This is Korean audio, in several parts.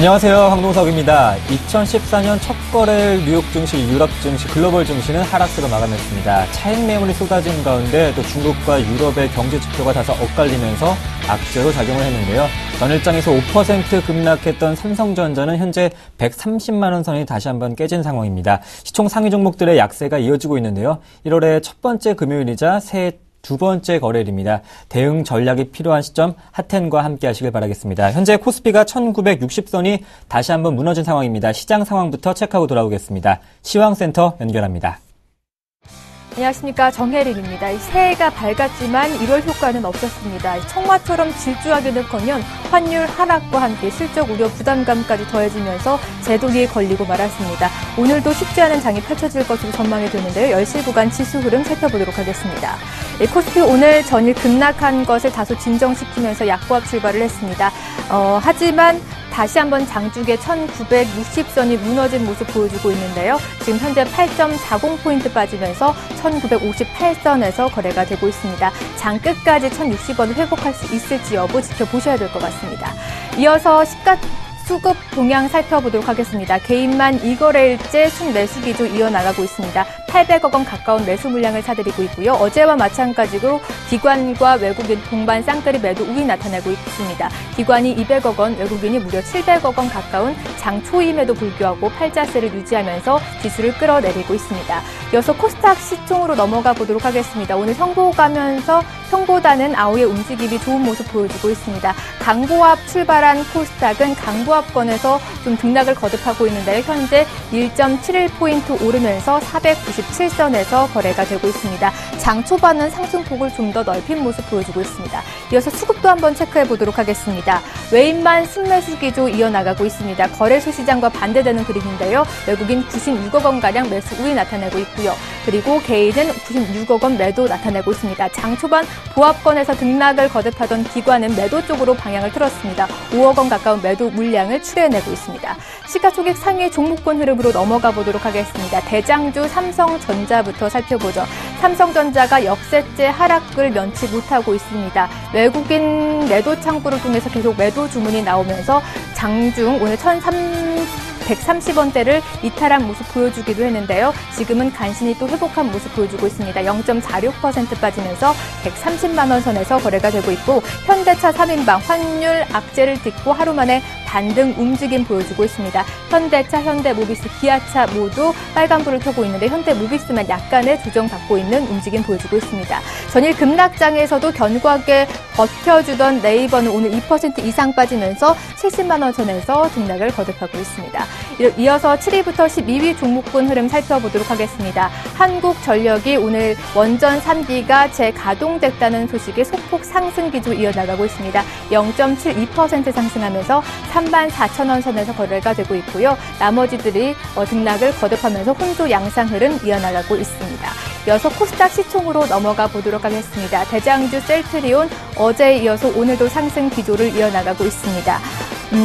안녕하세요. 황동석입니다. 2014년 첫 거래일 뉴욕 증시, 유럽 증시, 글로벌 증시는 하락세로 마감했습니다. 차익 매물이 쏟아진 가운데 또 중국과 유럽의 경제 지표가 다소 엇갈리면서 악재로 작용을 했는데요. 전일장에서 5% 급락했던 삼성전자는 현재 130만 원 선이 다시 한번 깨진 상황입니다. 시총 상위 종목들의 약세가 이어지고 있는데요. 1월의 첫 번째 금요일이자 새해 두 번째 거래일입니다. 대응 전략이 필요한 시점 핫텐과 함께 하시길 바라겠습니다. 현재 코스피가 1960선이 다시 한번 무너진 상황입니다. 시장 상황부터 체크하고 돌아오겠습니다. 시황센터 연결합니다. 안녕하십니까, 정혜림입니다. 새해가 밝았지만 1월 효과는 없었습니다. 청마처럼 질주하기는커녕 환율 하락과 함께 실적 우려 부담감까지 더해지면서 제동이 걸리고 말았습니다. 오늘도 쉽지 않은 장이 펼쳐질 것으로 전망이 되는데요. 10시 구간 지수 흐름 살펴보도록 하겠습니다. 코스피 오늘 전일 급락한 것을 다소 진정시키면서 약보합 출발을 했습니다. 하지만 다시 한번 장중에 1960선이 무너진 모습 보여주고 있는데요. 지금 현재 8.40포인트 빠지면서 1958선에서 거래가 되고 있습니다. 장 끝까지 1060원을 회복할 수 있을지 여부 지켜보셔야 될 것 같습니다. 이어서 수급 동향 살펴보도록 하겠습니다. 개인만 2거래일째 순매수 기조 이어나가고 있습니다. 800억 원 가까운 매수 물량을 사들이고 있고요. 어제와 마찬가지로 기관과 외국인 동반 쌍끌이 매도 우위 나타나고 있습니다. 기관이 200억 원, 외국인이 무려 700억 원 가까운 장 초임에도 불구하고 팔자세를 유지하면서 지수를 끌어내리고 있습니다. 이어서 코스닥 시총으로 넘어가 보도록 하겠습니다. 오늘 형보다는 아우의 움직임이 좋은 모습 보여주고 있습니다. 강보합 출발한 코스닥은 강보합권에서 좀 등락을 거듭하고 있는데요. 현재 1.71포인트 오르면서 497선에서 거래가 되고 있습니다. 장 초반은 상승폭을 좀 더 넓힌 모습 보여주고 있습니다. 이어서 수급도 한번 체크해 보도록 하겠습니다. 외인만 순매수 기조 이어나가고 있습니다. 거래소 시장과 반대되는 그림인데요. 외국인 96억 원가량 매수 우위 나타내고 있고요. 그리고 개인은 96억 원 매도 나타내고 있습니다. 장 초반 보합권에서 등락을 거듭하던 기관은 매도 쪽으로 방향을 틀었습니다. 5억 원 가까운 매도 물량을 추려내고 있습니다. 시가총액 상위 종목군 흐름으로 넘어가 보도록 하겠습니다. 대장주 삼성전자부터 살펴보죠. 삼성전자가 역세째 하락을 면치 못하고 있습니다. 외국인 매도 창구를 통해서 계속 매도 주문이 나오면서 장중 오늘 130원대를 이탈한 모습 보여주기도 했는데요. 지금은 간신히 또 회복한 모습 보여주고 있습니다. 0.46% 빠지면서 130만 원 선에서 거래가 되고 있고, 현대차 3인방 환율 악재를 딛고 하루 만에 반등 움직임 보여주고 있습니다. 현대차, 현대모비스, 기아차 모두 빨간불을 켜고 있는데 현대모비스만 약간의 조정받고 있는 움직임 보여주고 있습니다. 전일 급락장에서도 견고하게 버텨주던 네이버는 오늘 2% 이상 빠지면서 70만 원 선에서 등락을 거듭하고 있습니다. 이어서 7위부터 12위 종목군 흐름 살펴보도록 하겠습니다. 한국전력이 오늘 원전 3기가 재가동됐다는 소식에 소폭 상승 기조 이어나가고 있습니다. 0.72% 상승하면서 34,000원 선에서 거래가 되고 있고요. 나머지들이 등락을 거듭하면서 혼조 양상 흐름 이어나가고 있습니다. 이어서 코스닥 시총으로 넘어가 보도록 하겠습니다. 대장주 셀트리온 어제에 이어서 오늘도 상승 기조를 이어나가고 있습니다.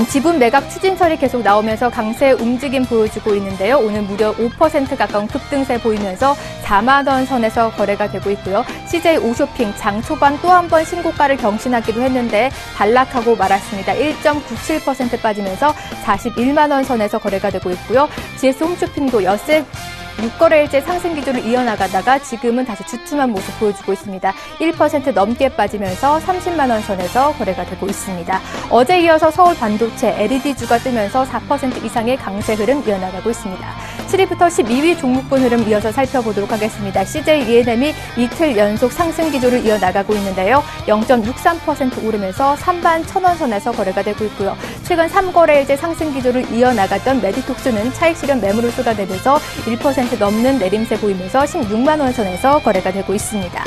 지분 매각 추진설이 계속 나오면서 강세 움직임 보여주고 있는데요. 오늘 무려 5% 가까운 급등세 보이면서 4만 원 선에서 거래가 되고 있고요. CJ 오쇼핑 장 초반 또 한 번 신고가를 경신하기도 했는데 반락하고 말았습니다. 1.97% 빠지면서 41만 원 선에서 거래가 되고 있고요. GS 홈쇼핑도 엿새 6거래일째 상승 기조를 이어나가다가 지금은 다시 주춤한 모습 보여주고 있습니다. 1% 넘게 빠지면서 30만 원 선에서 거래가 되고 있습니다. 어제 이어서 서울 반도체, LED주가 뜨면서 4% 이상의 강세 흐름 이어나가고 있습니다. 7위부터 12위 종목군 흐름 이어서 살펴보도록 하겠습니다. CJ E&M이 이틀 연속 상승 기조를 이어나가고 있는데요. 0.63% 오르면서 31,000원 선에서 거래가 되고 있고요. 최근 3거래일째 상승 기조를 이어나갔던 메디톡스는 차익 실현 매물을 쏟아내면서 1% 넘는 내림세 보이면서 16만 원 선에서 거래가 되고 있습니다.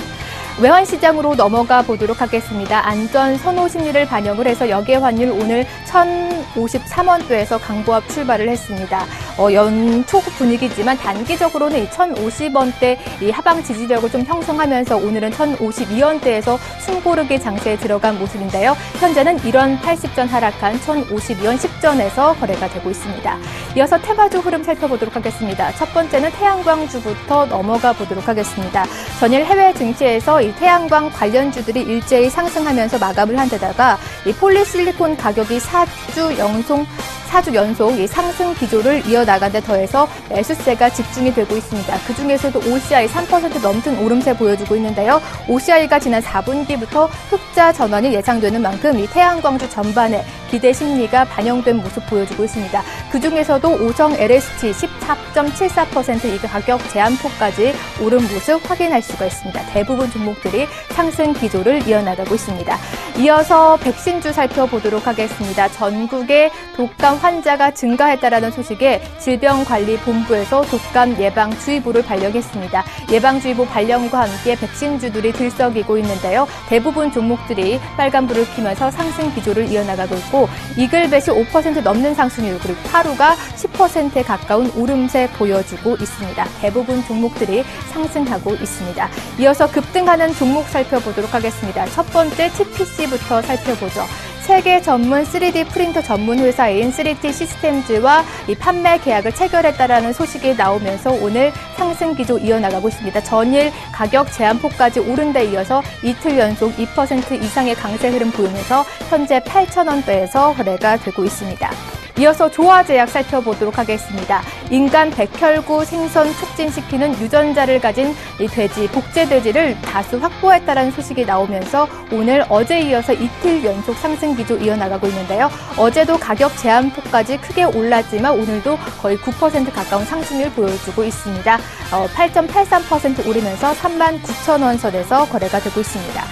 외환시장으로 넘어가 보도록 하겠습니다. 안전 선호 심리를 반영을 해서 역외 환율 오늘 1,053원대에서 강보합 출발을 했습니다. 연초 분위기지만 단기적으로는 이 1,050원대 이 하방 지지력을 좀 형성하면서 오늘은 1,052원대에서 숨고르기 장세에 들어간 모습인데요. 현재는 1원 80전 하락한 1,052원 10전에서 거래가 되고 있습니다. 이어서 테마주 흐름 살펴보도록 하겠습니다. 첫 번째는 태양광주부터 넘어가 보도록 하겠습니다. 전일 해외 증시에서 이 태양광 관련주들이 일제히 상승하면서 마감을 한 데다가 이 폴리실리콘 가격이 4주 연속 4주 연속 이 상승 기조를 이어나간 데 더해서 매수세가 집중이 되고 있습니다. 그중에서도 OCI 3% 넘는 오름세 보여주고 있는데요. OCI가 지난 4분기부터 흑자 전환이 예상되는 만큼 이 태양광주 전반에 기대 심리가 반영된 모습 보여주고 있습니다. 그중에서도 오성 LST 14.74% 이 가격 제한폭까지 오른 모습 확인할 수가 있습니다. 대부분 종목들이 상승 기조를 이어나가고 있습니다. 이어서 백신주 살펴보도록 하겠습니다. 전국에 독감 환자가 증가했다라는 소식에 질병관리본부에서 독감 예방주의보를 발령했습니다. 예방주의보 발령과 함께 백신주들이 들썩이고 있는데요. 대부분 종목들이 빨간불을 켜면서 상승 기조를 이어나가고 있고 이글벳이 5% 넘는 상승률 그리고 타루가 10%에 가까운 오름세 보여주고 있습니다. 대부분 종목들이 상승하고 있습니다. 이어서 급등하는 종목 살펴보도록 하겠습니다. 첫 번째 TPC부터 살펴보죠. 세계 전문 3D 프린터 전문 회사인 3D 시스템즈와 이 판매 계약을 체결했다라는 소식이 나오면서 오늘 상승 기조 이어나가고 있습니다. 전일 가격 제한폭까지 오른 데 이어서 이틀 연속 2% 이상의 강세 흐름 보이면서 현재 8,000원대에서 거래가 되고 있습니다. 이어서 조화제약 살펴보도록 하겠습니다. 인간 백혈구 생선 촉진시키는 유전자를 가진 이 돼지, 복제돼지를 다수 확보했다는 소식이 나오면서 오늘 어제 이어서 이틀 연속 상승 기조 이어나가고 있는데요. 어제도 가격 제한폭까지 크게 올랐지만 오늘도 거의 9% 가까운 상승률 보여주고 있습니다. 8.83% 오르면서 39,000원 선에서 거래가 되고 있습니다.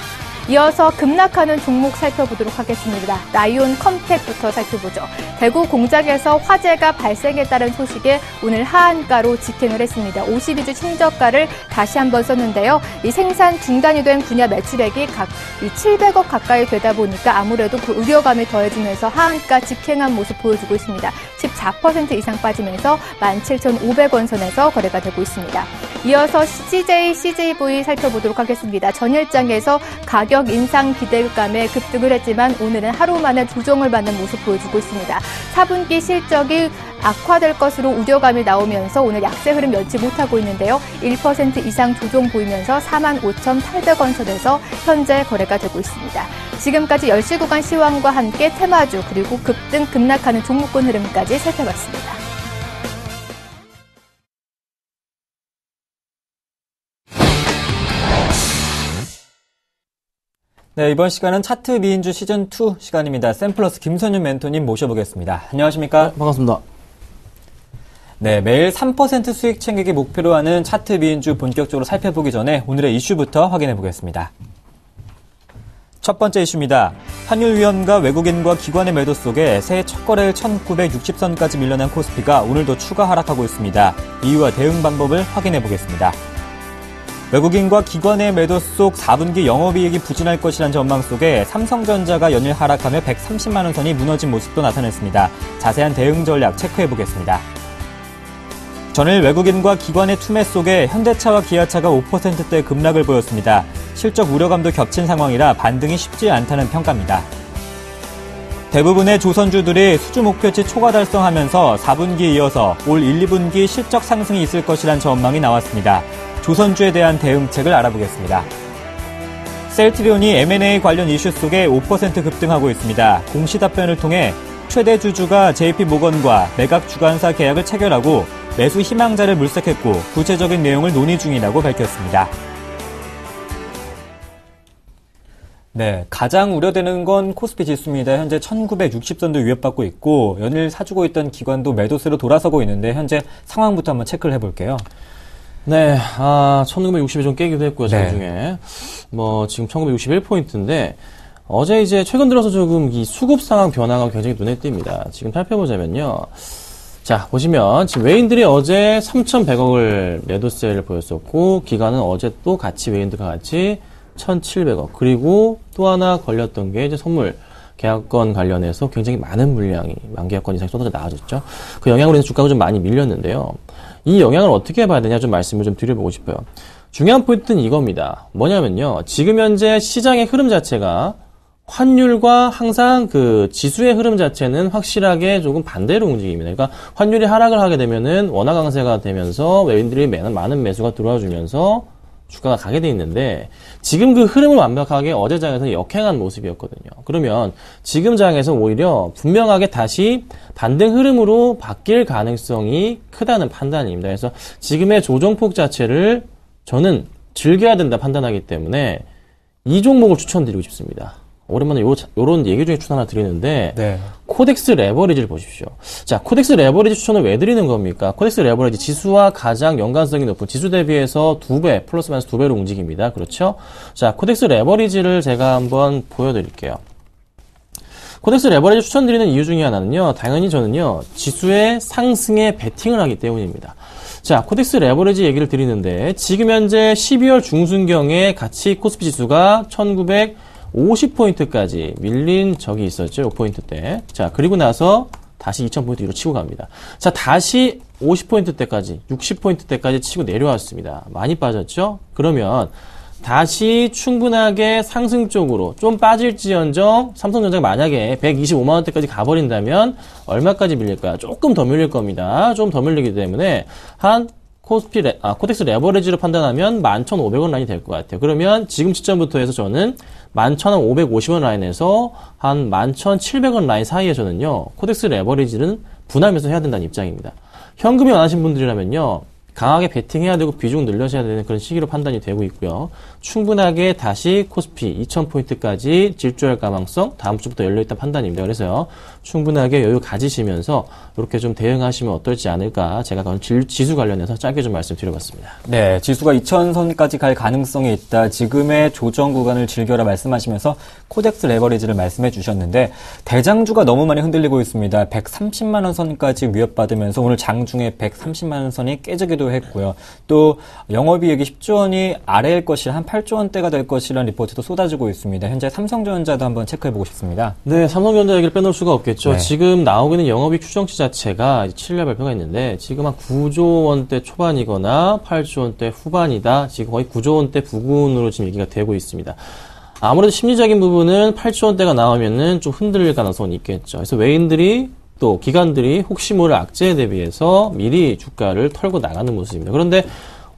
이어서 급락하는 종목 살펴보도록 하겠습니다. 라이온 컴텍부터 살펴보죠. 대구 공장에서 화재가 발생했다는 소식에 오늘 하한가로 직행을 했습니다. 52주 친저가를 다시 한번 썼는데요. 이 생산 중단이 된 분야 매출액이 각 700억 가까이 되다 보니까 아무래도 그 우려감이 더해지면서 하한가 직행한 모습 보여주고 있습니다. 14% 이상 빠지면서 17,500원 선에서 거래가 되고 있습니다. 이어서 CJ/CGV 살펴보도록 하겠습니다. 전일장에서 가격 인상 기대감에 급등을 했지만 오늘은 하루 만에 조정을 받는 모습 보여주고 있습니다. 4분기 실적이 악화될 것으로 우려감이 나오면서 오늘 약세 흐름 면치 못하고 있는데요. 1% 이상 조정 보이면서 45,800원 선에서 현재 거래가 되고 있습니다. 지금까지 10시 구간 시황과 함께 테마주 그리고 급등 급락하는 종목군 흐름까지 살펴봤습니다. 네, 이번 시간은 차트 미인주 시즌2 시간입니다. 샘플러스 김선윤 멘토님 모셔보겠습니다. 안녕하십니까? 네, 반갑습니다. 네, 매일 3% 수익 챙기기 목표로 하는 차트 미인주 본격적으로 살펴보기 전에 오늘의 이슈부터 확인해 보겠습니다. 첫 번째 이슈입니다. 환율 위험과 외국인과 기관의 매도 속에 새해 첫 거래일 1960선까지 밀려난 코스피가 오늘도 추가 하락하고 있습니다. 이유와 대응 방법을 확인해 보겠습니다. 외국인과 기관의 매도 속 4분기 영업이익이 부진할 것이란 전망 속에 삼성전자가 연일 하락하며 130만 원 선이 무너진 모습도 나타냈습니다. 자세한 대응 전략 체크해 보겠습니다. 전일 외국인과 기관의 투매 속에 현대차와 기아차가 5%대 급락을 보였습니다. 실적 우려감도 겹친 상황이라 반등이 쉽지 않다는 평가입니다. 대부분의 조선주들이 수주 목표치 초과 달성하면서 4분기 이어서 올 1, 2분기 실적 상승이 있을 것이란 전망이 나왔습니다. 조선주에 대한 대응책을 알아보겠습니다. 셀트리온이 M&A 관련 이슈 속에 5% 급등하고 있습니다. 공시 답변을 통해 최대 주주가 JP모건과 매각 주관사 계약을 체결하고 매수 희망자를 물색했고 구체적인 내용을 논의 중이라고 밝혔습니다. 네, 가장 우려되는 건 코스피 지수입니다. 현재 1960선도 위협받고 있고 연일 사주고 있던 기관도 매도세로 돌아서고 있는데 현재 상황부터 한번 체크를 해볼게요. 네, 1960이 좀 깨기도 했고요, 네. 장중에. 지금 1961포인트인데, 어제 이제 최근 들어서 조금 이 수급 상황 변화가 굉장히 눈에 띕니다. 지금 살펴보자면요. 자, 보시면, 지금 외인들이 어제 3,100억을 매도세를 보였었고, 기관은 어제 또 같이 외인들과 같이 1,700억. 그리고 또 하나 걸렸던 게 이제 선물. 계약건 관련해서 굉장히 많은 물량이, 만계약건 이상이 쏟아져 나와줬죠. 그 영향으로 인해서 주가가 좀 많이 밀렸는데요. 이 영향을 어떻게 봐야 되냐 좀 말씀을 좀 드려보고 싶어요. 중요한 포인트는 이겁니다. 뭐냐면요. 지금 현재 시장의 흐름 자체가 환율과 항상 그 지수의 흐름 자체는 확실하게 조금 반대로 움직입니다. 그러니까 환율이 하락을 하게 되면은 원화 강세가 되면서 외인들이 많은 매수가 들어와 주면서 주가가 가게 돼 있는데 지금 그 흐름을 완벽하게 어제 장에서 역행한 모습이었거든요. 그러면 지금 장에서 오히려 분명하게 다시 반등 흐름으로 바뀔 가능성이 크다는 판단입니다. 그래서 지금의 조정폭 자체를 저는 즐겨야 된다 판단하기 때문에 이 종목을 추천드리고 싶습니다. 오랜만에 요런 얘기 중에 추천 하나 드리는데 네. 코덱스 레버리지를 보십시오. 자, 코덱스 레버리지 추천을 왜 드리는 겁니까? 코덱스 레버리지 지수와 가장 연관성이 높은 지수 대비해서 2배, 플러스 마이너스 2배로 움직입니다. 그렇죠? 자, 코덱스 레버리지를 제가 한번 보여드릴게요. 코덱스 레버리지 추천드리는 이유 중에 하나는요, 당연히 저는요, 지수의 상승에 베팅을 하기 때문입니다. 자, 코덱스 레버리지 얘기를 드리는데, 지금 현재 12월 중순경에 같이 코스피 지수가 1950포인트까지 밀린 적이 있었죠. 5포인트 때. 자, 그리고 나서 다시 2000포인트 위로 치고 갑니다. 자, 다시 50포인트 때까지, 60포인트 때까지 치고 내려왔습니다. 많이 빠졌죠? 그러면 다시 충분하게 상승 쪽으로 좀 빠질지언정 삼성전자가 만약에 125만원대까지 가버린다면 얼마까지 밀릴까요? 조금 더 밀릴 겁니다. 좀 더 밀리기 때문에 한 코덱스 레버리지로 판단하면 11,500원 라인이 될 것 같아요. 그러면 지금 시점부터 해서 저는 11,550원 라인에서 한 11,700원 라인 사이에 저는요, 코덱스 레버리지는 분할매수 해야 된다는 입장입니다. 현금이 원하신 분들이라면요, 강하게 베팅해야 되고 비중 늘려셔야 되는 그런 시기로 판단이 되고 있고요. 충분하게 다시 코스피 2000포인트까지 질주할 가능성 다음 주부터 열려있다는 판단입니다. 그래서 충분하게 여유 가지시면서 이렇게 좀 대응하시면 어떨지 않을까, 제가 지수 관련해서 짧게 좀 말씀드려봤습니다. 네, 지수가 2000선까지 갈 가능성이 있다. 지금의 조정 구간을 즐겨라 말씀하시면서 코덱스 레버리지를 말씀해 주셨는데 대장주가 너무 많이 흔들리고 있습니다. 130만 원 선까지 위협받으면서 오늘 장중에 130만 원 선이 깨지기도 했고요. 또 영업이익이 10조 원이 아래일 것이라 한 8조 원대가 될 것이라는 리포트도 쏟아지고 있습니다. 현재 삼성전자도 한번 체크해보고 싶습니다. 네, 삼성전자 얘기를 빼놓을 수가 없겠죠. 네. 지금 나오고 있는 영업이익 추정치 자체가 7일 발표가 있는데 지금 한 9조 원대 초반이거나 8조 원대 후반이다. 지금 거의 9조 원대 부근으로 지금 얘기가 되고 있습니다. 아무래도 심리적인 부분은 8조 원대가 나오면은 좀 흔들릴 가능성이 있겠죠. 그래서 외인들이 또 기관들이 혹시 모를 악재에 대비해서 미리 주가를 털고 나가는 모습입니다. 그런데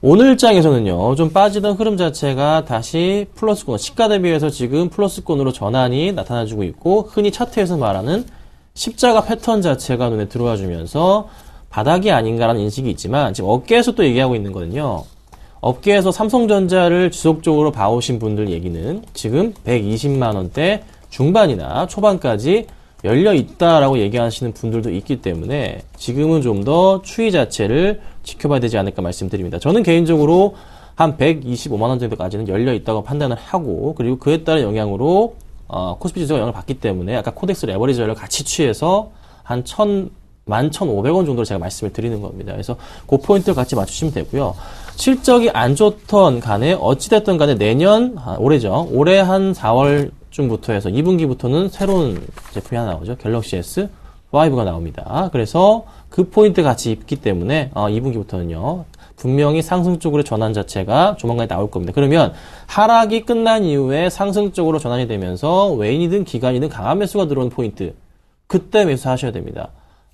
오늘 장에서는요, 좀 빠지던 흐름 자체가 다시 플러스권, 시가 대비해서 지금 플러스권으로 전환이 나타나주고 있고, 흔히 차트에서 말하는 십자가 패턴 자체가 눈에 들어와 주면서 바닥이 아닌가라는 인식이 있지만, 지금 업계에서 또 얘기하고 있는 거는요, 업계에서 삼성전자를 지속적으로 봐오신 분들 얘기는 지금 120만원대 중반이나 초반까지 열려 있다라고 얘기하시는 분들도 있기 때문에 지금은 좀 더 추이 자체를 지켜봐야 되지 않을까 말씀드립니다. 저는 개인적으로 한 125만원 정도까지는 열려 있다고 판단을 하고, 그리고 그에 따른 영향으로 코스피 지수가 영향을 받기 때문에 아까 코덱스 레버리지 전략을 같이 취해서 한 11,500원 정도로 제가 말씀을 드리는 겁니다. 그래서 그 포인트를 같이 맞추시면 되고요. 실적이 안 좋던 간에 어찌됐든 간에 내년, 올해죠. 올해 한 4월쯤부터 해서 2분기부터는 새로운 제품이 하나 나오죠. 갤럭시 S5가 나옵니다. 그래서 그 포인트 같이 있기 때문에 2분기부터는요. 분명히 상승 쪽으로 전환 자체가 조만간에 나올 겁니다. 그러면 하락이 끝난 이후에 상승 쪽으로 전환이 되면서 외인이든 기관이든 강한 매수가 들어온 포인트, 그때 매수하셔야 됩니다.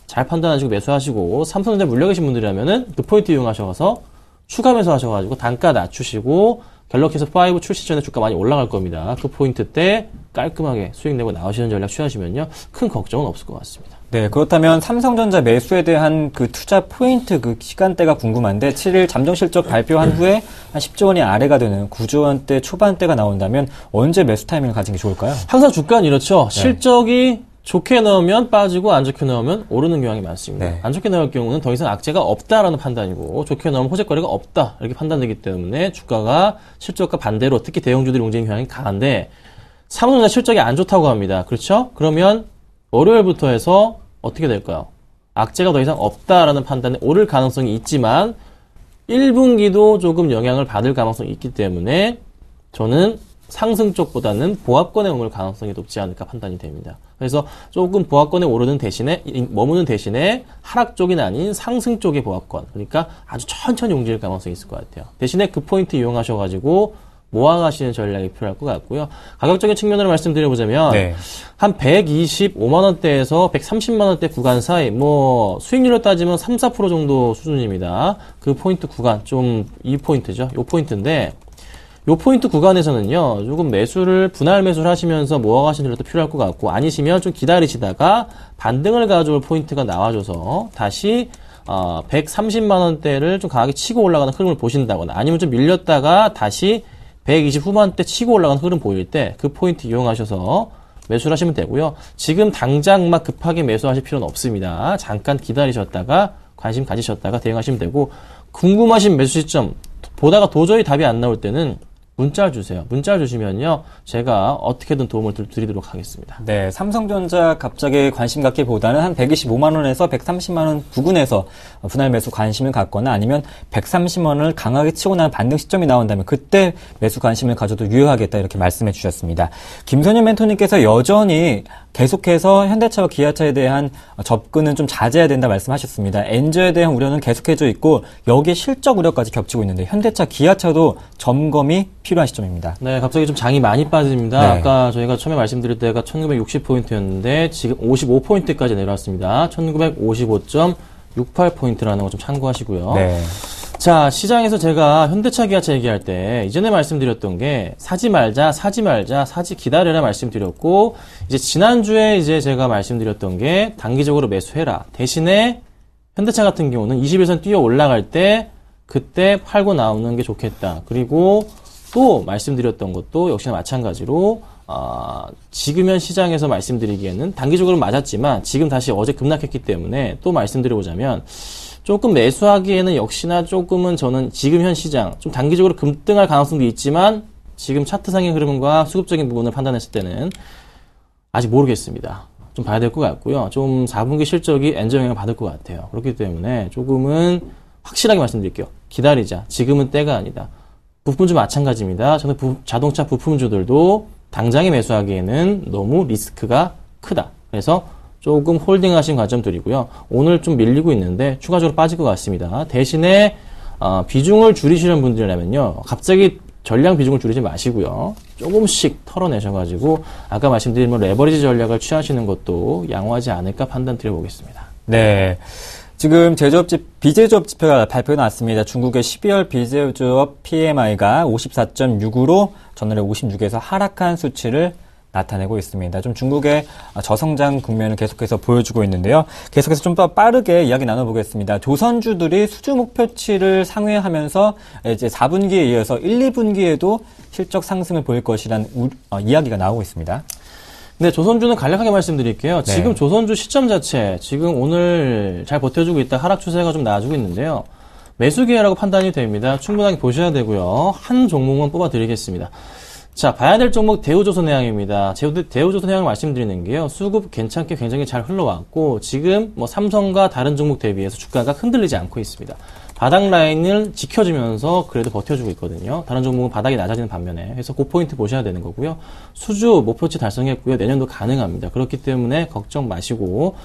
잘 판단하시고 매수하시고, 삼성전자 물려 계신 분들이라면은 그 포인트 이용하셔서 추가 매수하셔가지고 단가 낮추시고, 갤럭시 S5 출시 전에 주가 많이 올라갈 겁니다. 그 포인트 때 깔끔하게 수익 내고 나오시는 전략 취하시면요, 큰 걱정은 없을 것 같습니다. 네, 그렇다면 삼성전자 매수에 대한 그 투자 포인트 그 시간대가 궁금한데 7일 잠정실적 발표한 후에 한 10조 원이 아래가 되는 9조 원대 초반대가 나온다면 언제 매수 타이밍을 가지는 게 좋을까요? 항상 주가는 이렇죠. 네. 실적이 좋게 나오면 빠지고 안 좋게 나오면 오르는 경향이 많습니다. 네. 안 좋게 나올 경우는 더 이상 악재가 없다라는 판단이고, 좋게 나오면 호재거리가 없다 이렇게 판단되기 때문에 주가가 실적과 반대로 특히 대형주들이 움직이는 경향이 강한데, 삼성전자 실적이 안 좋다고 합니다. 그렇죠? 그러면 월요일부터 해서 어떻게 될까요? 악재가 더 이상 없다라는 판단에 오를 가능성이 있지만 1분기도 조금 영향을 받을 가능성이 있기 때문에 저는 상승 쪽보다는 보합권에 머물 가능성이 높지 않을까 판단이 됩니다. 그래서 조금 보합권에 오르는 대신에, 머무는 대신에 하락 쪽이 아닌 상승 쪽의 보합권, 그러니까 아주 천천히 움직일 가능성이 있을 것 같아요. 대신에 그 포인트 이용하셔가지고 모아가시는 전략이 필요할 것 같고요. 가격적인 측면으로 말씀드려보자면 네. 한 125만원대에서 130만원대 구간 사이, 수익률로 따지면 3, 4% 정도 수준입니다. 그 포인트 구간, 좀 이 포인트죠. 이 포인트인데 요 포인트 구간에서는요, 조금 매수를, 분할 매수를 하시면서 모아가시는 것도 필요할 것 같고, 아니시면 좀 기다리시다가 반등을 가져올 포인트가 나와줘서 다시 130만원대를 좀 강하게 치고 올라가는 흐름을 보신다거나, 아니면 좀 밀렸다가 다시 120 후반대 치고 올라가는 흐름 보일 때 그 포인트 이용하셔서 매수를 하시면 되고요. 지금 당장 막 급하게 매수하실 필요는 없습니다. 잠깐 기다리셨다가 관심 가지셨다가 대응하시면 되고, 궁금하신 매수 시점 보다가 도저히 답이 안 나올 때는 문자 주세요. 문자 주시면요, 제가 어떻게든 도움을 드리도록 하겠습니다. 네, 삼성전자 갑자기 관심 갖기보다는 한 125만 원에서 130만 원 부근에서 분할 매수 관심을 갖거나, 아니면 130만 원을 강하게 치고 나면 반등 시점이 나온다면 그때 매수 관심을 가져도 유효하겠다, 이렇게 말씀해 주셨습니다. 김선윤 멘토님께서 여전히 계속해서 현대차와 기아차에 대한 접근은 좀 자제해야 된다 말씀하셨습니다. 엔저에 대한 우려는 계속해져 있고 여기에 실적 우려까지 겹치고 있는데 현대차, 기아차도 점검이 필요한 시점입니다. 네, 갑자기 좀 장이 많이 빠집니다. 네. 아까 저희가 처음에 말씀드릴 때가 1960포인트였는데 지금 55포인트까지 내려왔습니다. 1955.68포인트라는 거 좀 참고하시고요. 네. 자, 시장에서 제가 현대차, 기아차 얘기할 때 이전에 말씀드렸던 게 사지 말자, 사지 기다려라 말씀드렸고, 이제 지난주에 이제 제가 말씀드렸던 게 단기적으로 매수해라. 대신에 현대차 같은 경우는 21선 뛰어 올라갈 때 그때 팔고 나오는 게 좋겠다. 그리고 또 말씀드렸던 것도 역시나 마찬가지로 지금 현 시장에서 말씀드리기에는 단기적으로 맞았지만 지금 다시 어제 급락했기 때문에 또 말씀드려보자면 조금 매수하기에는 역시나 조금은 저는 지금 현 시장 좀 단기적으로 급등할 가능성도 있지만 지금 차트상의 흐름과 수급적인 부분을 판단했을 때는 아직 모르겠습니다. 좀 봐야 될 것 같고요. 좀 4분기 실적이 엔저 영향을 받을 것 같아요. 그렇기 때문에 조금은 확실하게 말씀드릴게요. 기다리자. 지금은 때가 아니다. 부품주 마찬가지입니다. 저는 자동차 부품주들도 당장에 매수하기에는 너무 리스크가 크다. 그래서 조금 홀딩하신 관점 드리고요. 오늘 좀 밀리고 있는데 추가적으로 빠질 것 같습니다. 대신에 비중을 줄이시는 분들이라면요, 갑자기 전량 비중을 줄이지 마시고요. 조금씩 털어내셔가지고 아까 말씀드린 레버리지 전략을 취하시는 것도 양호하지 않을까 판단 드려보겠습니다. 네. 지금 비제조업 지표가 발표가 났습니다. 중국의 12월 비제조업 PMI가 54.6으로 전월에 56에서 하락한 수치를 나타내고 있습니다. 좀 중국의 저성장 국면을 계속해서 보여주고 있는데요. 계속해서 좀 더 빠르게 이야기 나눠보겠습니다. 조선주들이 수주 목표치를 상회하면서 이제 4분기에 이어서 1, 2분기에도 실적 상승을 보일 것이라는 이야기가 나오고 있습니다. 네, 조선주는 간략하게 말씀드릴게요. 네. 지금 조선주 시점 자체, 지금 오늘 잘 버텨주고 있다 하락 추세가 좀 나아지고 있는데요. 매수 기회라고 판단이 됩니다. 충분하게 보셔야 되고요. 한 종목만 뽑아드리겠습니다. 자, 봐야 될 종목 대우조선해양입니다. 대우조선해양 말씀드리는 게요, 수급 괜찮게 굉장히 잘 흘러왔고 지금 삼성과 다른 종목 대비해서 주가가 흔들리지 않고 있습니다. 바닥 라인을 지켜주면서 그래도 버텨주고 있거든요. 다른 종목은 바닥이 낮아지는 반면에. 그래서 그 포인트 보셔야 되는 거고요. 수주 목표치 달성했고요. 내년도 가능합니다. 그렇기 때문에 걱정 마시고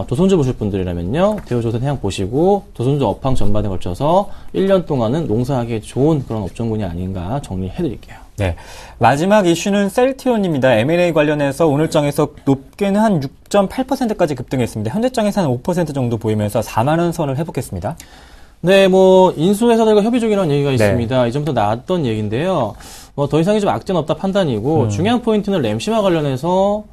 조선주 보실 분들이라면요, 대우조선해양 보시고 조선주 업황 전반에 걸쳐서 1년 동안은 농사하기에 좋은 그런 업종군이 아닌가 정리해드릴게요. 네. 마지막 이슈는 셀트리온입니다. M&A 관련해서 오늘장에서 높게는 한 6.8%까지 급등했습니다. 현재장에서 한 5% 정도 보이면서 4만원 선을 회복했습니다. 네, 인수회사들과 협의 중이라는 얘기가 있습니다. 이전부터 나왔던 얘기인데요. 더 이상의 좀 악재는 없다 판단이고, 중요한 포인트는 램시와 관련해서,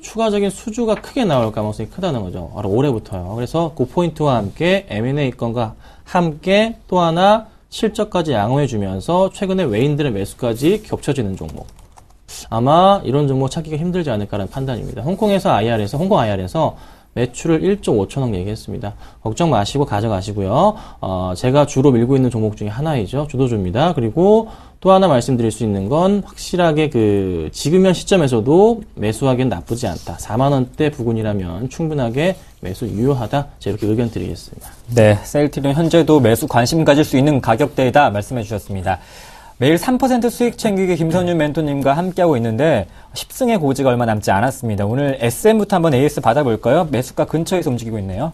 추가적인 수주가 크게 나올 가능성이 크다는 거죠. 바로 올해부터요. 그래서 그 포인트와 함께 M&A 건과 함께 또 하나 실적까지 양호해주면서 최근에 외인들의 매수까지 겹쳐지는 종목. 아마 이런 종목 찾기가 힘들지 않을까라는 판단입니다. 홍콩 IR에서 매출을 1조 5천억 얘기했습니다. 걱정 마시고 가져가시고요. 제가 주로 밀고 있는 종목 중에 하나이죠. 주도주입니다. 그리고 또 하나 말씀드릴 수 있는 건 확실하게 지금 현 시점에서도 매수하기엔 나쁘지 않다. 4만원대 부근이라면 충분하게 매수 유효하다. 제가 이렇게 의견 드리겠습니다. 네, 셀트리온 현재도 매수 관심 가질 수 있는 가격대이다 말씀해 주셨습니다. 매일 3% 수익 챙기기 김선윤 멘토님과 함께하고 있는데 10승의 고지가 얼마 남지 않았습니다. 오늘 SM부터 한번 AS 받아볼까요? 매수가 근처에서 움직이고 있네요.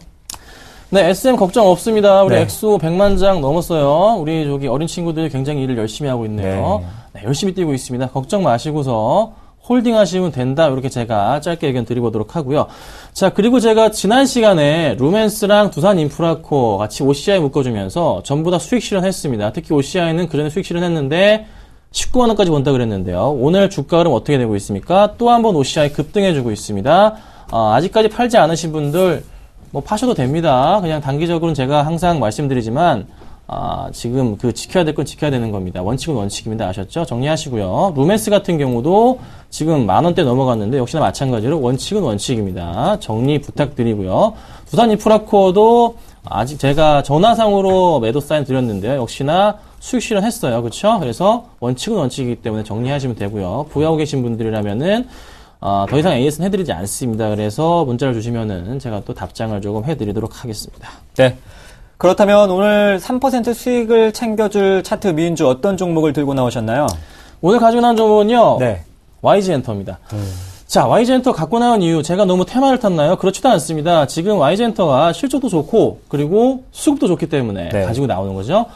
네, SM 걱정 없습니다. 우리 네. 엑소 100만 장 넘었어요. 우리 어린 친구들이 굉장히 일을 열심히 하고 있네요. 네, 열심히 뛰고 있습니다. 걱정 마시고서 홀딩 하시면 된다. 이렇게 제가 짧게 의견 드리도록 하고요. 자, 그리고 제가 지난 시간에 루멘스랑 두산 인프라코어 같이 OCI 묶어주면서 전부 다 수익 실현했습니다. 특히 OCI는 그전에 수익 실현했는데 19만 원까지 본다 그랬는데요. 오늘 주가 흐름 어떻게 되고 있습니까? 또 한 번 OCI 급등해주고 있습니다. 아직까지 팔지 않으신 분들 뭐 파셔도 됩니다. 그냥 단기적으로는 제가 항상 말씀드리지만 지금 그 지켜야 될 건 지켜야 되는 겁니다. 원칙은 원칙입니다. 아셨죠? 정리하시고요. 루멘스 같은 경우도 지금 10,000원대 넘어갔는데 역시나 마찬가지로 원칙은 원칙입니다. 정리 부탁드리고요. 두산 인프라코어도 아직 제가 전화상으로 매도 사인 드렸는데요. 역시나 수익 실현했어요. 그렇죠? 그래서 원칙은 원칙이기 때문에 정리하시면 되고요. 보유하고 계신 분들이라면은 더 이상 AS는 해드리지 않습니다. 그래서 문자를 주시면은 제가 또 답장을 조금 해드리도록 하겠습니다. 네. 그렇다면 오늘 3% 수익을 챙겨줄 차트 미인주 어떤 종목을 들고 나오셨나요? 오늘 가지고 나온 종목은요. 네. YG엔터입니다. 자, YG엔터 갖고 나온 이유, 제가 너무 테마를 탔나요? 그렇지도 않습니다. 지금 YG엔터가 실적도 좋고, 그리고 수급도 좋기 때문에 네. 가지고 나오는 거죠.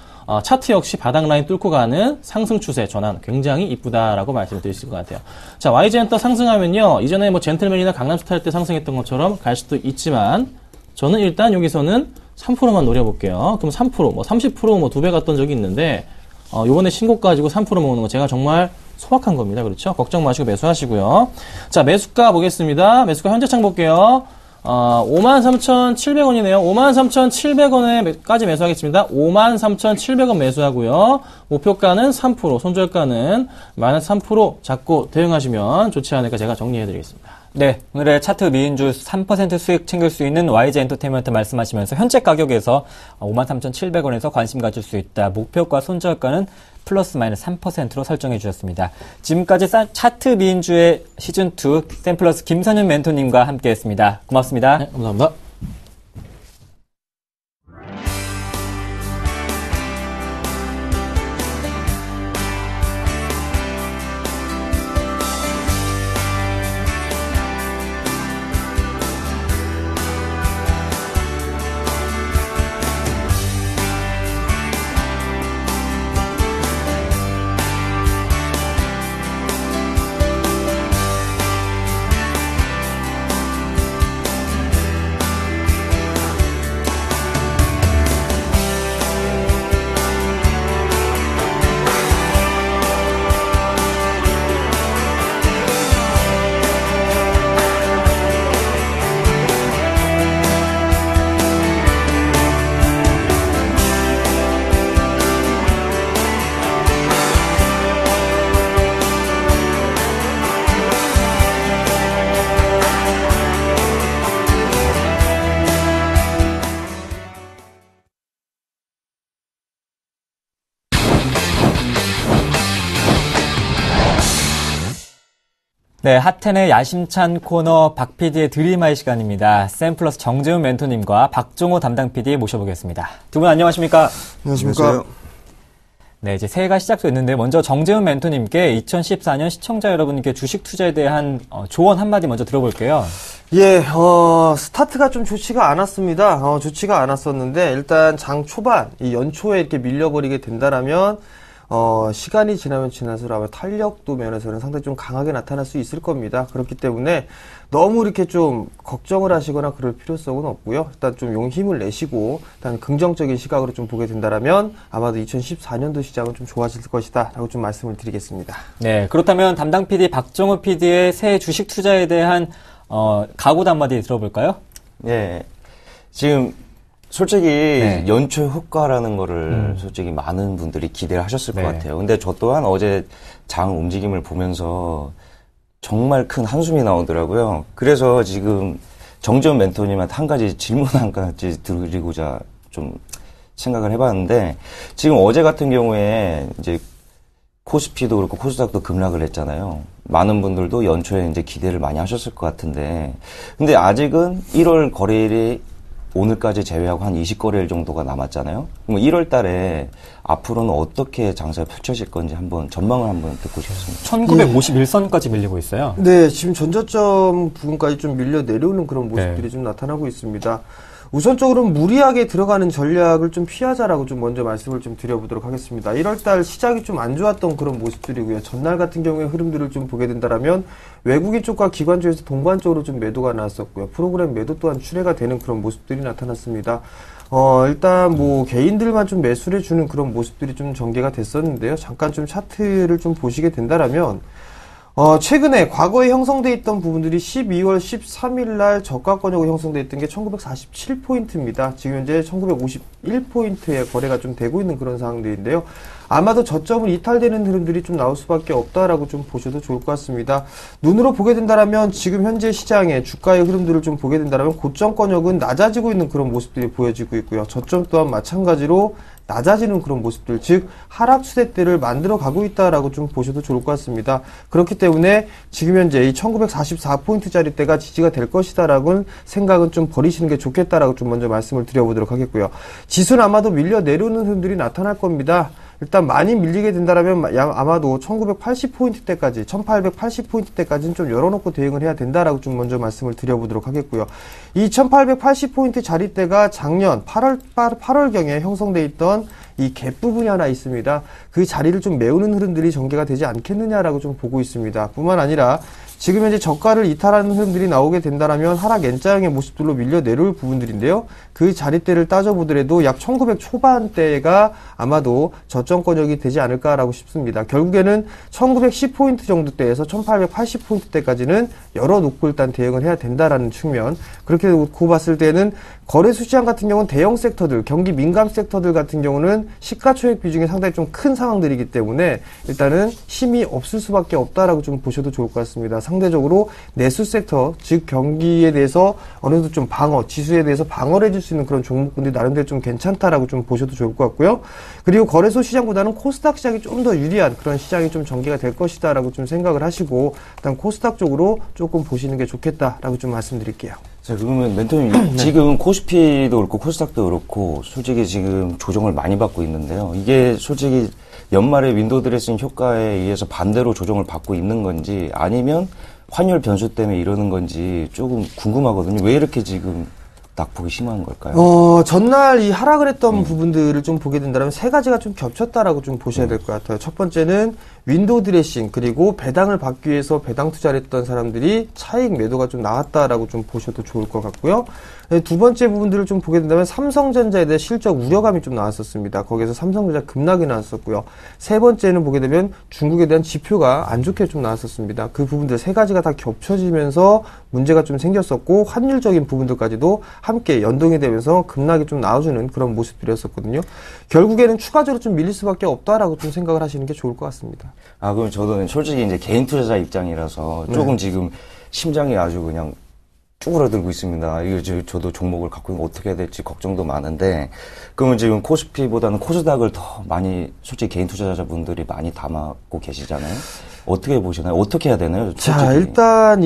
차트 역시 바닥 라인 뚫고 가는 상승 추세 전환 굉장히 이쁘다라고 말씀을 드릴 수 있을 것 같아요. 자, YG엔터 상승하면요. 이전에 뭐 젠틀맨이나 강남스타일 때 상승했던 것처럼 갈 수도 있지만, 저는 일단 여기서는 3%만 노려볼게요. 그럼 3%, 뭐 30%, 뭐 2배 갔던 적이 있는데, 요번에 신고가 가지고 3% 먹는 거 제가 정말 소박한 겁니다. 그렇죠? 걱정 마시고 매수하시고요. 자, 매수가 보겠습니다. 매수가 현재창 볼게요. 53,700원이네요. 53,700원에까지 매수하겠습니다. 53,700원 매수하고요. 목표가는 3%, 손절가는 마이너스 3% 잡고 대응하시면 좋지 않을까 제가 정리해드리겠습니다. 네, 오늘의 차트 미인주 3% 수익 챙길 수 있는 YG 엔터테인먼트 말씀하시면서 현재 가격에서 53,700원에서 관심 가질 수 있다. 목표가 손절가는 플러스 마이너스 3%로 설정해 주셨습니다. 지금까지 차트 미인주의 시즌2 샘플러스 김선윤 멘토님과 함께했습니다. 고맙습니다. 네, 감사합니다. 네, 핫텐의 야심찬 코너 박 PD의 드림하이 시간입니다. 샘플러스 정재훈 멘토님과 박종호 담당 PD 모셔보겠습니다. 두 분 안녕하십니까? 안녕하십니까? 네, 이제 새해가 시작됐는데 먼저 정재훈 멘토님께 2014년 시청자 여러분께 주식 투자에 대한 조언 한마디 먼저 들어볼게요. 예, 스타트가 좀 좋지가 않았습니다. 좋지가 않았었는데 일단 장 초반, 이 연초에 이렇게 밀려버리게 된다라면 시간이 지나면 지날수록 아마 탄력도 면에서는 상당히 좀 강하게 나타날 수 있을 겁니다. 그렇기 때문에 너무 이렇게 좀 걱정을 하시거나 그럴 필요성은 없고요. 일단 좀 힘을 내시고 일단 긍정적인 시각으로 좀 보게 된다라면 아마도 2014년도 시장은 좀 좋아질 것이다 라고 좀 말씀을 드리겠습니다. 네, 그렇다면 담당 PD 박종호 PD의 새해 주식 투자에 대한 각오도 한마디 들어볼까요? 네, 지금 솔직히 네. 연초 효과라는 거를 솔직히 많은 분들이 기대를 하셨을 것 같아요. 근데 저 또한 어제 장 움직임을 보면서 정말 큰 한숨이 나오더라고요. 그래서 지금 정재훈 멘토님한테 한 가지 질문 한 가지 드리고자 좀 생각을 해봤는데, 지금 어제 같은 경우에 이제 코스피도 그렇고 코스닥도 급락을 했잖아요. 많은 분들도 연초에 이제 기대를 많이 하셨을 것 같은데, 근데 아직은 1월 거래일이 오늘까지 제외하고 한 20거래일 정도가 남았잖아요. 그럼 1월 달에 앞으로는 어떻게 장사가 펼쳐질 건지 한번 전망을 한번 듣고 싶습니다. 1951선까지 밀리고 있어요. 네, 지금 전저점 부근까지 좀 밀려 내려오는 그런 모습들이 좀 나타나고 있습니다. 우선적으로는 무리하게 들어가는 전략을 좀 피하자라고 좀 먼저 말씀을 좀 드려보도록 하겠습니다. 1월달 시작이 좀 안 좋았던 그런 모습들이고요. 전날 같은 경우에 흐름들을 좀 보게 된다라면 외국인 쪽과 기관 쪽에서 동반적으로 좀 매도가 나왔었고요. 프로그램 매도 또한 출회가 되는 그런 모습들이 나타났습니다. 일단 뭐 개인들만 좀 매수를 해주는 그런 모습들이 좀 전개가 됐었는데요. 잠깐 좀 차트를 좀 보시게 된다라면, 최근에 과거에 형성돼 있던 부분들이 12월 13일 날 저가권역으로 형성돼 있던 게 1947포인트입니다. 지금 현재 1951포인트의 거래가 좀 되고 있는 그런 상황들인데요. 아마도 저점을 이탈되는 흐름들이 좀 나올 수밖에 없다라고 좀 보셔도 좋을 것 같습니다. 눈으로 보게 된다라면 지금 현재 시장의 주가의 흐름들을 좀 보게 된다라면 고점권역은 낮아지고 있는 그런 모습들이 보여지고 있고요. 저점 또한 마찬가지로 낮아지는 그런 모습들, 즉 하락 추세대를 만들어 가고 있다라고 좀 보셔도 좋을 것 같습니다. 그렇기 때문에 지금 현재 이 1944포인트짜리 대가 지지가 될 것이다라고 생각은 좀 버리시는 게 좋겠다라고 좀 먼저 말씀을 드려보도록 하겠고요. 지수는 아마도 밀려 내려오는 흐름들이 나타날 겁니다. 일단 많이 밀리게 된다라면 아마도 1980포인트대까지, 1880포인트대까지는 좀 열어놓고 대응을 해야 된다라고 좀 먼저 말씀을 드려보도록 하겠고요. 이 1880포인트 자리대가 작년 8월경에 형성돼 있던 이 갭 부분이 하나 있습니다. 그 자리를 좀 메우는 흐름들이 전개가 되지 않겠느냐라고 좀 보고 있습니다. 뿐만 아니라 지금 현재 저가를 이탈하는 흐름들이 나오게 된다라면 하락 N자형의 모습들로 밀려 내려올 부분들인데요. 그 자리대를 따져보더라도 약 1900 초반대가 아마도 저점권역이 되지 않을까라고 싶습니다. 결국에는 1910포인트 정도대에서 1880포인트대까지는 열어놓고 일단 대응을 해야 된다라는 측면. 그렇게 놓고 봤을 때는 거래소 시장 같은 경우는 대형 섹터들, 경기 민감 섹터들 같은 경우는 시가총액 비중이 상당히 좀 큰 상황들이기 때문에 일단은 힘이 없을 수밖에 없다라고 좀 보셔도 좋을 것 같습니다. 상대적으로 내수 섹터, 즉 경기에 대해서 어느 정도 좀 방어, 지수에 대해서 방어를 해줄 수 있는 그런 종목군들이 나름대로 좀 괜찮다라고 좀 보셔도 좋을 것 같고요. 그리고 거래소 시장보다는 코스닥 시장이 좀 더 유리한 그런 시장이 좀 전개가 될 것이다라고 좀 생각을 하시고 일단 코스닥 쪽으로 조금 보시는 게 좋겠다라고 좀 말씀드릴게요. 자, 그러면 멘토님, 지금 코스피도 그렇고 코스닥도 그렇고 솔직히 지금 조정을 많이 받고 있는데요. 이게 솔직히 연말에 윈도우 드레싱 효과에 의해서 반대로 조정을 받고 있는 건지 아니면 환율 변수 때문에 이러는 건지 조금 궁금하거든요. 왜 이렇게 지금 낙폭이 심한 걸까요? 전날 이 하락을 했던 부분들을 좀 보게 된다면 세 가지가 좀 겹쳤다라고 좀 보셔야 될 것 같아요. 첫 번째는 윈도우 드레싱, 그리고 배당을 받기 위해서 배당 투자를 했던 사람들이 차익 매도가 좀 나왔다라고 좀 보셔도 좋을 것 같고요. 두 번째 부분들을 좀 보게 된다면 삼성전자에 대해 실적 우려감이 좀 나왔었습니다. 거기에서 삼성전자 급락이 나왔었고요. 세 번째는 보게 되면 중국에 대한 지표가 안 좋게 좀 나왔었습니다. 그 부분들 세 가지가 다 겹쳐지면서 문제가 좀 생겼었고 환율적인 부분들까지도 함께 연동이 되면서 급락이 좀 나와주는 그런 모습들이었었거든요. 결국에는 추가적으로 좀 밀릴 수밖에 없다라고 좀 생각을 하시는 게 좋을 것 같습니다. 아, 그럼 저는 솔직히 이제 개인 투자자 입장이라서 조금 지금 심장이 아주 그냥 쭈그러들고 있습니다. 이거 저도 종목을 갖고 있는 거 어떻게 해야 될지 걱정도 많은데, 그러면 지금 코스피보다는 코스닥을 더 많이, 솔직히 개인 투자자분들이 많이 담았고 계시잖아요. 어떻게 보시나요? 어떻게 해야 되나요? 솔직히. 자, 일단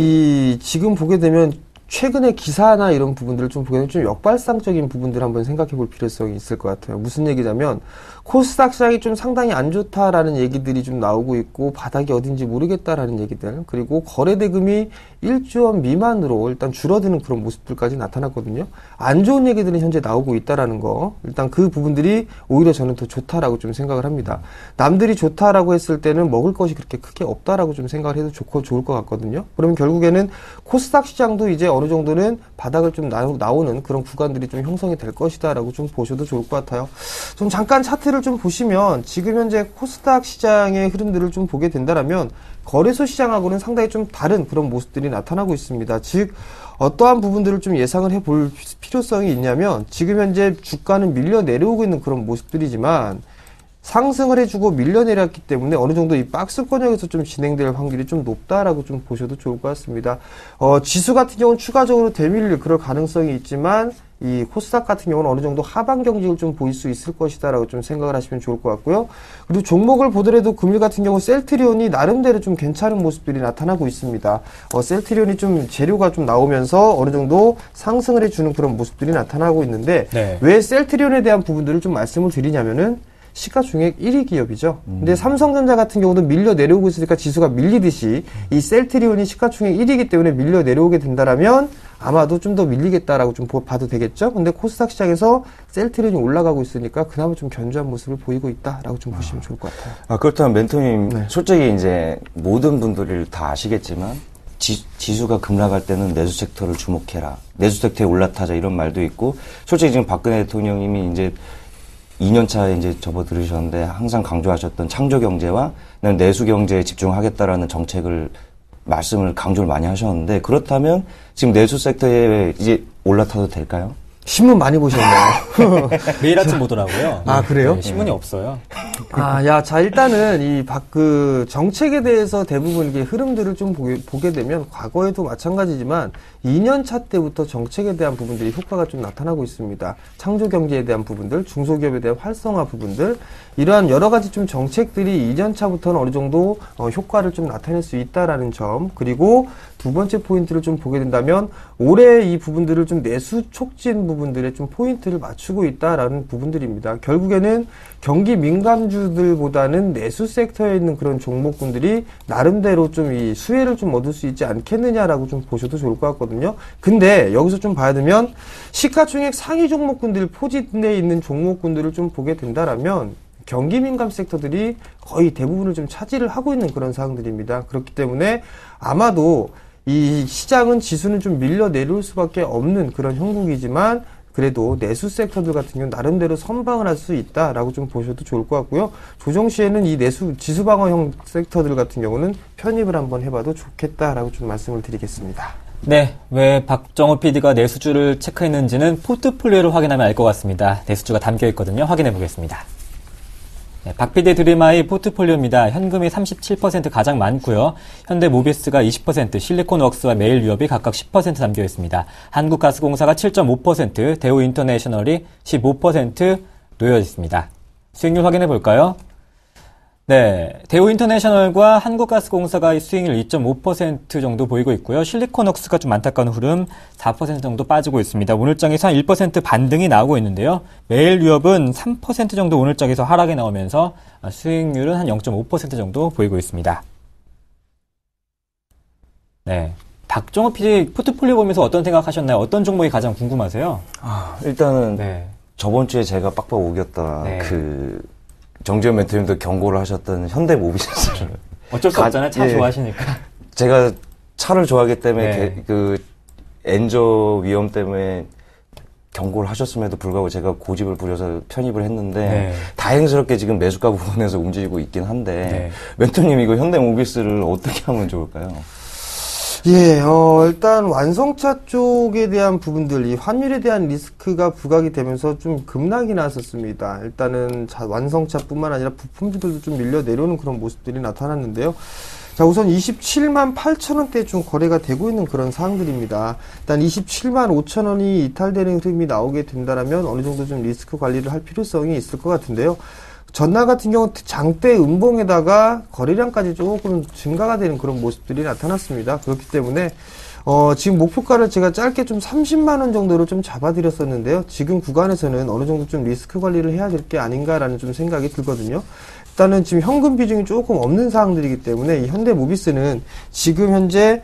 지금 보게 되면 최근의 기사나 이런 부분들을 좀 보게 되면 좀 역발상적인 부분들을 한번 생각해 볼 필요성이 있을 것 같아요. 무슨 얘기냐면 코스닥 시장이 좀 상당히 안 좋다라는 얘기들이 좀 나오고 있고 바닥이 어딘지 모르겠다라는 얘기들, 그리고 거래대금이 1조 원 미만으로 일단 줄어드는 그런 모습들까지 나타났거든요. 안 좋은 얘기들은 현재 나오고 있다라는 거, 일단 그 부분들이 오히려 저는 더 좋다라고 좀 생각을 합니다. 남들이 좋다라고 했을 때는 먹을 것이 그렇게 크게 없다라고 좀 생각을 해도 좋을 것 같거든요. 그러면 결국에는 코스닥 시장도 이제 어느 정도는 바닥을 좀 나오는 그런 구간들이 좀 형성이 될 것이다라고 좀 보셔도 좋을 것 같아요. 좀 잠깐 차트를 좀 보시면 지금 현재 코스닥 시장의 흐름들을 좀 보게 된다라면 거래소 시장하고는 상당히 좀 다른 그런 모습들이 나타나고 있습니다. 즉 어떠한 부분들을 좀 예상을 해볼 필요성이 있냐면 지금 현재 주가는 밀려 내려오고 있는 그런 모습들이지만 상승을 해주고 밀려 내렸기 때문에 어느 정도 이 박스권역에서 좀 진행될 확률이 좀 높다라고 좀 보셔도 좋을 것 같습니다. 지수 같은 경우는 추가적으로 되밀릴 그럴 가능성이 있지만 이 코스닥 같은 경우는 어느 정도 하방 경직을 좀 보일 수 있을 것이다라고 좀 생각을 하시면 좋을 것 같고요. 그리고 종목을 보더라도 금일 같은 경우 셀트리온이 나름대로 좀 괜찮은 모습들이 나타나고 있습니다. 셀트리온이 좀 재료가 좀 나오면서 어느 정도 상승을 해주는 그런 모습들이 나타나고 있는데 왜 셀트리온에 대한 부분들을 좀 말씀을 드리냐면은 시가총액 1위 기업이죠. 근데 삼성전자 같은 경우도 밀려 내려오고 있으니까 지수가 밀리듯이 이 셀트리온이 시가총액 1위이기 때문에 밀려 내려오게 된다라면 아마도 좀 더 밀리겠다라고 좀 봐도 되겠죠. 근데 코스닥 시장에서 셀트리온이 올라가고 있으니까 그나마 좀 견조한 모습을 보이고 있다라고 좀 보시면 좋을 것 같아요. 그렇다면 멘토님, 솔직히 이제 모든 분들이 다 아시겠지만 지수가 급락할 때는 내수 섹터를 주목해라. 내수 섹터에 올라타자 이런 말도 있고, 솔직히 지금 박근혜 대통령님이 이제 2년 차에 이제 접어들으셨는데 항상 강조하셨던 창조 경제와 내수 경제에 집중하겠다라는 정책을 말씀을 강조를 많이 하셨는데, 그렇다면 지금 내수 섹터에 이제 올라타도 될까요? 신문 많이 보셨나요? 매일 아침 보더라고요. 아, 그래요? 네, 신문이 없어요. 자, 일단은 정책에 대해서 대부분 이게 흐름들을 좀 보게 되면 과거에도 마찬가지지만 2년 차 때부터 정책에 대한 부분들이 효과가 좀 나타나고 있습니다. 창조 경제에 대한 부분들, 중소기업에 대한 활성화 부분들, 이러한 여러 가지 좀 정책들이 2년 차부터는 어느 정도 효과를 좀 나타낼 수 있다라는 점, 그리고 두 번째 포인트를 좀 보게 된다면 올해 이 부분들을 좀 내수 촉진 부분들에 좀 포인트를 맞추고 있다라는 부분들입니다. 결국에는 경기 민감주들보다는 내수 섹터에 있는 그런 종목군들이 나름대로 좀 이 수혜를 좀 얻을 수 있지 않겠느냐라고 좀 보셔도 좋을 것 같거든요. 근데 여기서 좀 봐야 되면 시가총액 상위 종목군들 포진되어 있는 종목군들을 좀 보게 된다라면 경기 민감 섹터들이 거의 대부분을 좀 차지를 하고 있는 그런 상황들입니다. 그렇기 때문에 아마도 이 시장은 지수는 좀 밀려 내려올 수밖에 없는 그런 형국이지만 그래도 내수 섹터들 같은 경우는 나름대로 선방을 할 수 있다라고 좀 보셔도 좋을 것 같고요. 조정 시에는 이 내수 지수 방어형 섹터들 같은 경우는 편입을 한번 해봐도 좋겠다라고 좀 말씀을 드리겠습니다. 네, 왜 박정호 PD가 내수주를 체크했는지는 포트폴리오를 확인하면 알 것 같습니다. 내수주가 담겨 있거든요. 확인해 보겠습니다. 네, 박 PD 드림아이 포트폴리오입니다. 현금이 37% 가장 많고요. 현대모비스가 20%, 실리콘웍스와 메일유업이 각각 10% 담겨 있습니다. 한국가스공사가 7.5%, 대우인터내셔널이 15% 놓여 있습니다. 수익률 확인해 볼까요? 네, 대우인터내셔널과 한국가스공사가 수익률 2.5% 정도 보이고 있고요. 실리콘웍스가 좀 안타까운 흐름 4% 정도 빠지고 있습니다. 오늘장에서 한 1% 반등이 나오고 있는데요. 메일유업은 3% 정도 오늘장에서 하락이 나오면서 수익률은 한 0.5% 정도 보이고 있습니다. 네, 박정호 PD 포트폴리오 보면서 어떤 생각하셨나요? 어떤 종목이 가장 궁금하세요? 일단은 네. 저번 주에 제가 빡빡 우겼다. 네. 정지현 멘토님도 경고를 하셨던 현대모비스를 어쩔 수 없잖아요. 차 예. 좋아하시니까. 제가 차를 좋아하기 때문에 네. 엔저 위험 때문에 경고를 하셨음에도 불구하고 제가 고집을 부려서 편입을 했는데 네. 다행스럽게 지금 매수가 부분에서 움직이고 있긴 한데 네. 멘토님 이거 현대모비스를 어떻게 하면 좋을까요? 예, 일단 완성차 쪽에 대한 부분들, 이 환율에 대한 리스크가 부각이 되면서 좀 급락이 났었습니다. 일단은 완성차뿐만 아니라 부품주들도 좀 밀려 내려오는 그런 모습들이 나타났는데요. 자, 우선 27만 8천 원대에 좀 거래가 되고 있는 그런 사항들입니다. 일단 27만 5천 원이 이탈되는 흐름이 나오게 된다라면 어느 정도 좀 리스크 관리를 할 필요성이 있을 것 같은데요. 전날 같은 경우 장대 음봉에다가 거래량까지 조금 증가가 되는 그런 모습들이 나타났습니다. 그렇기 때문에 지금 목표가를 제가 짧게 좀 30만 원 정도로 좀 잡아드렸었는데요. 지금 구간에서는 어느 정도 좀 리스크 관리를 해야 될 게 아닌가라는 좀 생각이 들거든요. 일단은 지금 현금 비중이 조금 없는 사항들이기 때문에 이 현대모비스는 지금 현재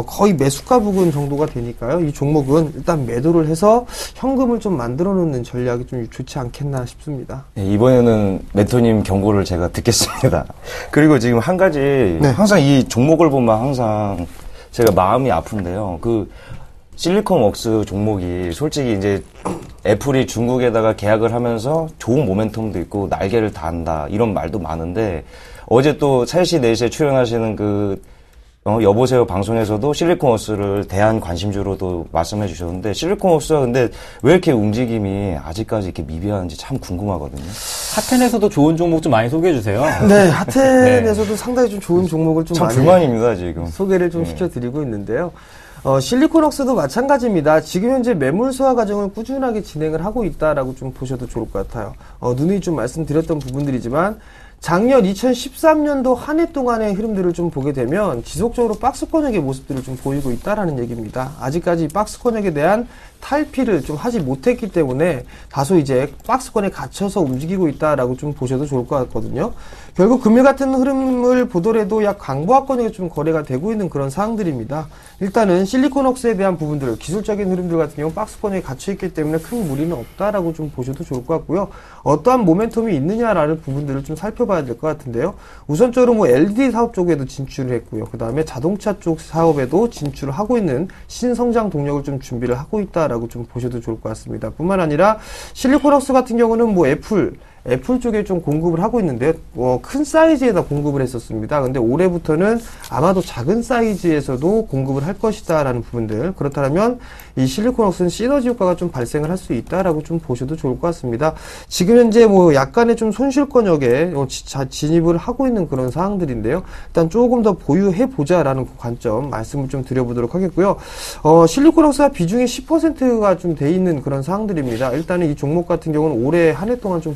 거의 매수가 부근 정도가 되니까요. 이 종목은 일단 매도를 해서 현금을 좀 만들어 놓는 전략이 좀 좋지 않겠나 싶습니다. 네, 이번에는 멘토님 경고를 제가 듣겠습니다. 그리고 지금 한 가지 네. 항상 이 종목을 보면 항상 제가 마음이 아픈데요. 실리콘웍스 종목이 솔직히 이제 애플이 중국에다가 계약을 하면서 좋은 모멘텀도 있고 날개를 단다 이런 말도 많은데 어제 또 3시 4시에 출연하시는 여보세요 방송에서도 실리콘웍스를 대한 관심주로도 말씀해 주셨는데 실리콘웍스가 근데 왜 이렇게 움직임이 아직까지 이렇게 미비한지 참 궁금하거든요. 하텐에서도 좋은 종목 좀 많이 소개해 주세요. 네, 하텐에서도 상당히 좀 좋은 종목을 좀 참 많이 불만입니다 지금. 소개를 좀 시켜드리고 있는데요. 실리콘웍스도 마찬가지입니다. 지금 현재 매물 소화 과정을 꾸준하게 진행을 하고 있다라고 좀 보셔도 좋을 것 같아요. 누누이 좀 말씀드렸던 부분들이지만 작년 2013년도 한 해 동안의 흐름들을 좀 보게 되면 지속적으로 박스권역의 모습들을 좀 보이고 있다라는 얘기입니다. 아직까지 박스권역에 대한 탈피를 좀 하지 못했기 때문에 다소 이제 박스권에 갇혀서 움직이고 있다라고 좀 보셔도 좋을 것 같거든요. 결국 금일 같은 흐름을 보더라도 약 강보합권역에 좀 거래가 되고 있는 그런 사항들입니다. 일단은 실리콘웍스에 대한 부분들, 기술적인 흐름들 같은 경우 박스권역에 갇혀있기 때문에 큰 무리는 없다라고 좀 보셔도 좋을 것 같고요. 어떠한 모멘텀이 있느냐라는 부분들을 좀 살펴봐 살펴봐야 될 것 같은데요. 우선적으로 뭐 LED 사업 쪽에도 진출을 했고요. 그 다음에 자동차 쪽 사업에도 진출을 하고 있는 신성장 동력을 좀 준비를 하고 있다라고 좀 보셔도 좋을 것 같습니다. 뿐만 아니라 실리콘웍스 같은 경우는 뭐 애플 쪽에 좀 공급을 하고 있는데 큰 사이즈에다 공급을 했었습니다. 근데 올해부터는 아마도 작은 사이즈에서도 공급을 할 것이다라는 부분들. 그렇다면 이 실리콘웍스는 시너지 효과가 좀 발생을 할 수 있다라고 좀 보셔도 좋을 것 같습니다. 지금 현재 뭐 약간의 좀 손실권역에 진입을 하고 있는 그런 사항들인데요. 일단 조금 더 보유해 보자라는 그 관점 말씀을 좀 드려보도록 하겠고요. 실리콘웍스가 비중이 10%가 좀 돼 있는 그런 사항들입니다. 일단은 이 종목 같은 경우는 올해 한 해 동안 좀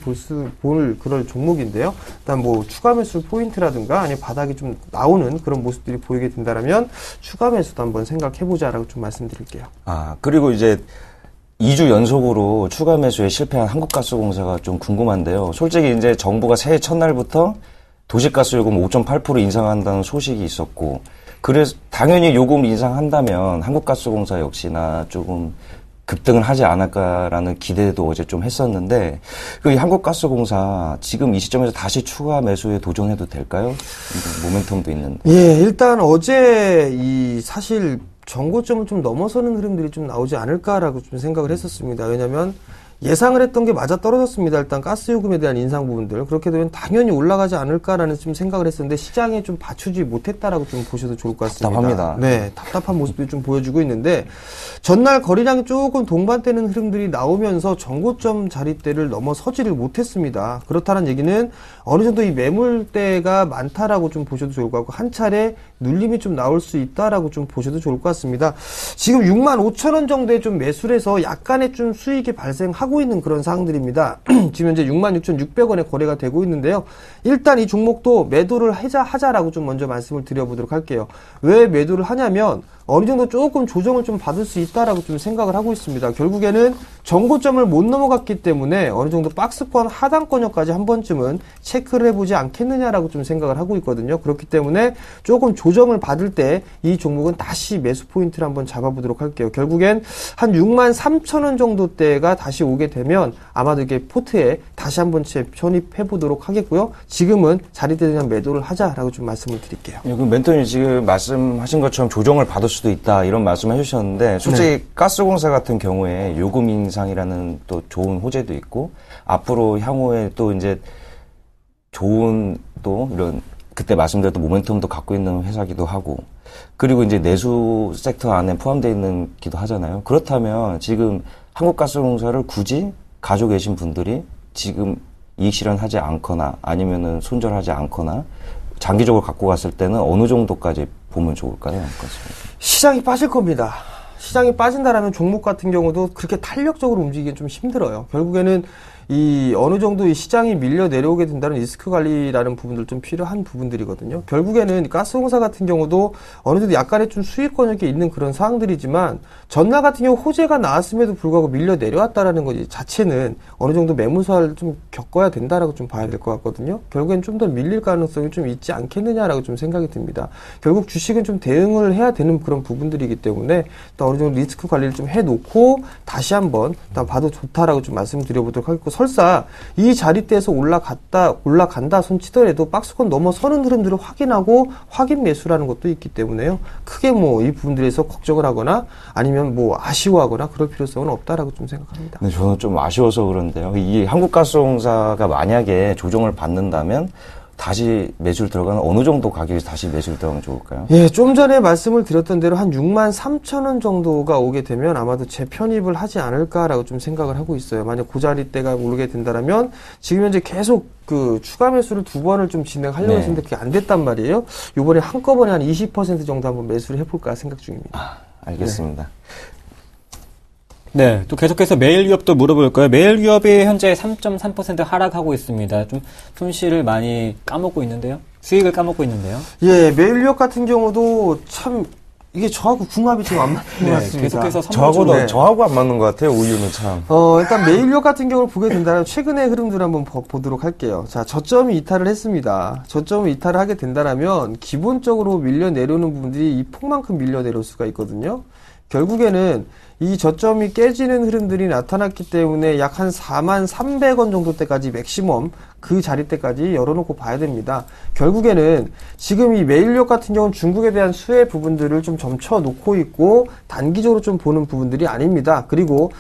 볼 그런 종목인데요. 일단 뭐 추가 매수 포인트라든가 아니면 바닥이 좀 나오는 그런 모습들이 보이게 된다면 추가 매수도 한번 생각해보자라고 좀 말씀드릴게요. 그리고 이제 2주 연속으로 추가 매수에 실패한 한국가스공사가 좀 궁금한데요. 솔직히 이제 정부가 새해 첫날부터 도시가스 요금 5.8% 인상한다는 소식이 있었고, 그래서 당연히 요금 인상한다면 한국가스공사 역시나 조금 급등을 하지 않을까라는 기대도 어제 좀 했었는데, 그 한국가스공사 지금 이 시점에서 다시 추가 매수에 도전해도 될까요? 모멘텀도 있는데. 예, 일단 어제 사실 정고점을 좀 넘어서는 흐름들이 좀 나오지 않을까라고 좀 생각을 했었습니다. 왜냐면 예상을 했던 게 맞아 떨어졌습니다. 일단 가스 요금에 대한 인상 부분들. 그렇게 되면 당연히 올라가지 않을까라는 좀 생각을 했었는데 시장에 좀 받추지 못했다라고 좀 보셔도 좋을 것 같습니다. 답답합니다. 네, 답답한 모습들이 좀 보여주고 있는데 전날 거래량이 조금 동반되는 흐름들이 나오면서 정고점 자리대를 넘어서지를 못했습니다. 그렇다는 얘기는 어느 정도 이 매물대가 많다라고 좀 보셔도 좋을 것 같고 한 차례 눌림이 좀 나올 수 있다라고 좀 보셔도 좋을 것 같습니다. 지금 65,000원 정도에 좀 매수를 해서 약간의 좀 수익이 발생하고 있는 그런 상황들입니다. 지금 현재 66,600원에 거래가 되고 있는데요. 일단 이 종목도 매도를 하자라고 좀 먼저 말씀을 드려보도록 할게요. 왜 매도를 하냐면 어느 정도 조금 조정을 좀 받을 수 있다라고 좀 생각을 하고 있습니다. 결국에는 정고점을 못 넘어갔기 때문에 어느 정도 박스권 하단권역까지 한 번쯤은 체크를 해보지 않겠느냐라고 좀 생각을 하고 있거든요. 그렇기 때문에 조금 조정을 받을 때 이 종목은 다시 매수 포인트를 한번 잡아보도록 할게요. 결국엔 한 63,000원 정도대가 다시 오게 되면 아마도 이게 포트에 다시 한번 편입해보도록 하겠고요. 지금은 자리대 그냥 매도를 하자라고 좀 말씀을 드릴게요. 그 멘토님 지금 말씀하신 것처럼 조정을 받을 수도 있다 이런 말씀 해주셨는데 솔직히 네. 가스공사 같은 경우에 요금 인상이라는 또 좋은 호재도 있고 앞으로 향후에 또 이제 좋은 또 이런 그때 말씀드렸던 모멘텀도 갖고 있는 회사기도 하고 그리고 이제 내수 섹터 안에 포함되어 있는 기도 하잖아요. 그렇다면 지금 한국가스공사를 굳이 가지고 계신 분들이 지금 이익 실현하지 않거나 아니면은 손절하지 않거나 장기적으로 갖고 갔을 때는 어느 정도까지 보면 좋을까요? 시장이 빠질 겁니다. 시장이 빠진다라면 종목 같은 경우도 그렇게 탄력적으로 움직이기는 좀 힘들어요. 결국에는 어느 정도 이 시장이 밀려 내려오게 된다는 리스크 관리라는 부분들 좀 필요한 부분들이거든요. 결국에는 가스공사 같은 경우도 어느 정도 약간의 좀 수익권역에 있는 그런 상황들이지만 전날 같은 경우 호재가 나왔음에도 불구하고 밀려 내려왔다라는 것 자체는 어느 정도 매물사를 좀 겪어야 된다라고 좀 봐야 될 것 같거든요. 결국엔 좀 더 밀릴 가능성이 좀 있지 않겠느냐라고 좀 생각이 듭니다. 결국 주식은 좀 대응을 해야 되는 그런 부분들이기 때문에 또 어느 정도 리스크 관리를 좀 해놓고 다시 한번 일단 봐도 좋다라고 좀 말씀드려보도록 하겠고 설사 이 자리대에서 올라간다 손치더라도 박스권 넘어서는 흐름들을 확인하고 확인 매수라는 것도 있기 때문에요. 크게 뭐 이 부분들에서 걱정을 하거나 아니면 뭐 아쉬워하거나 그럴 필요성은 없다라고 좀 생각합니다. 네, 저는 좀 아쉬워서 그런데요. 이 한국가스공사가 만약에 조정을 받는다면 다시 매수를 들어가는 어느 정도 가격에서 다시 매수를 들어가면 좋을까요? 예, 좀 전에 말씀을 드렸던 대로 한 63,000원 정도가 오게 되면 아마도 재편입을 하지 않을까라고 좀 생각을 하고 있어요. 만약 그 자리대가 오르게 된다면 지금 현재 계속 그 추가 매수를 2번을 좀 진행하려고 했는데 그게 안 됐단 말이에요. 요번에 한꺼번에 한 20% 정도 한번 매수를 해볼까 생각 중입니다. 알겠습니다. 네, 또 계속해서 매일유업도 물어볼 거예요. 매일유업이 현재 3.3% 하락하고 있습니다. 좀 손실을 많이 까먹고 있는데요. 수익을 까먹고 있는데요. 예, 매일유업 같은 경우도 참 이게 저하고 궁합이 좀 안 맞는 것 같습니다. 계속해서 저하고 안 맞는 것 같아요. 우유는 참. 일단 매일유업 같은 경우를 보게 된다면 최근의 흐름들을 한번 보도록 할게요. 자, 저점이 이탈을 했습니다. 저점이 이탈을 하게 된다면 기본적으로 밀려 내려오는 부분들이 이 폭만큼 밀려 내려올 수가 있거든요. 결국에는 이 저점이 깨지는 흐름들이 나타났기 때문에 약 한 43,300원 정도 때까지 맥시멈 그 자리대까지 열어놓고 봐야 됩니다. 결국에는 지금 이 매일력 같은 경우는 중국에 대한 수혜 부분들을 좀 점쳐놓고 있고 단기적으로 좀 보는 부분들이 아닙니다. 그리고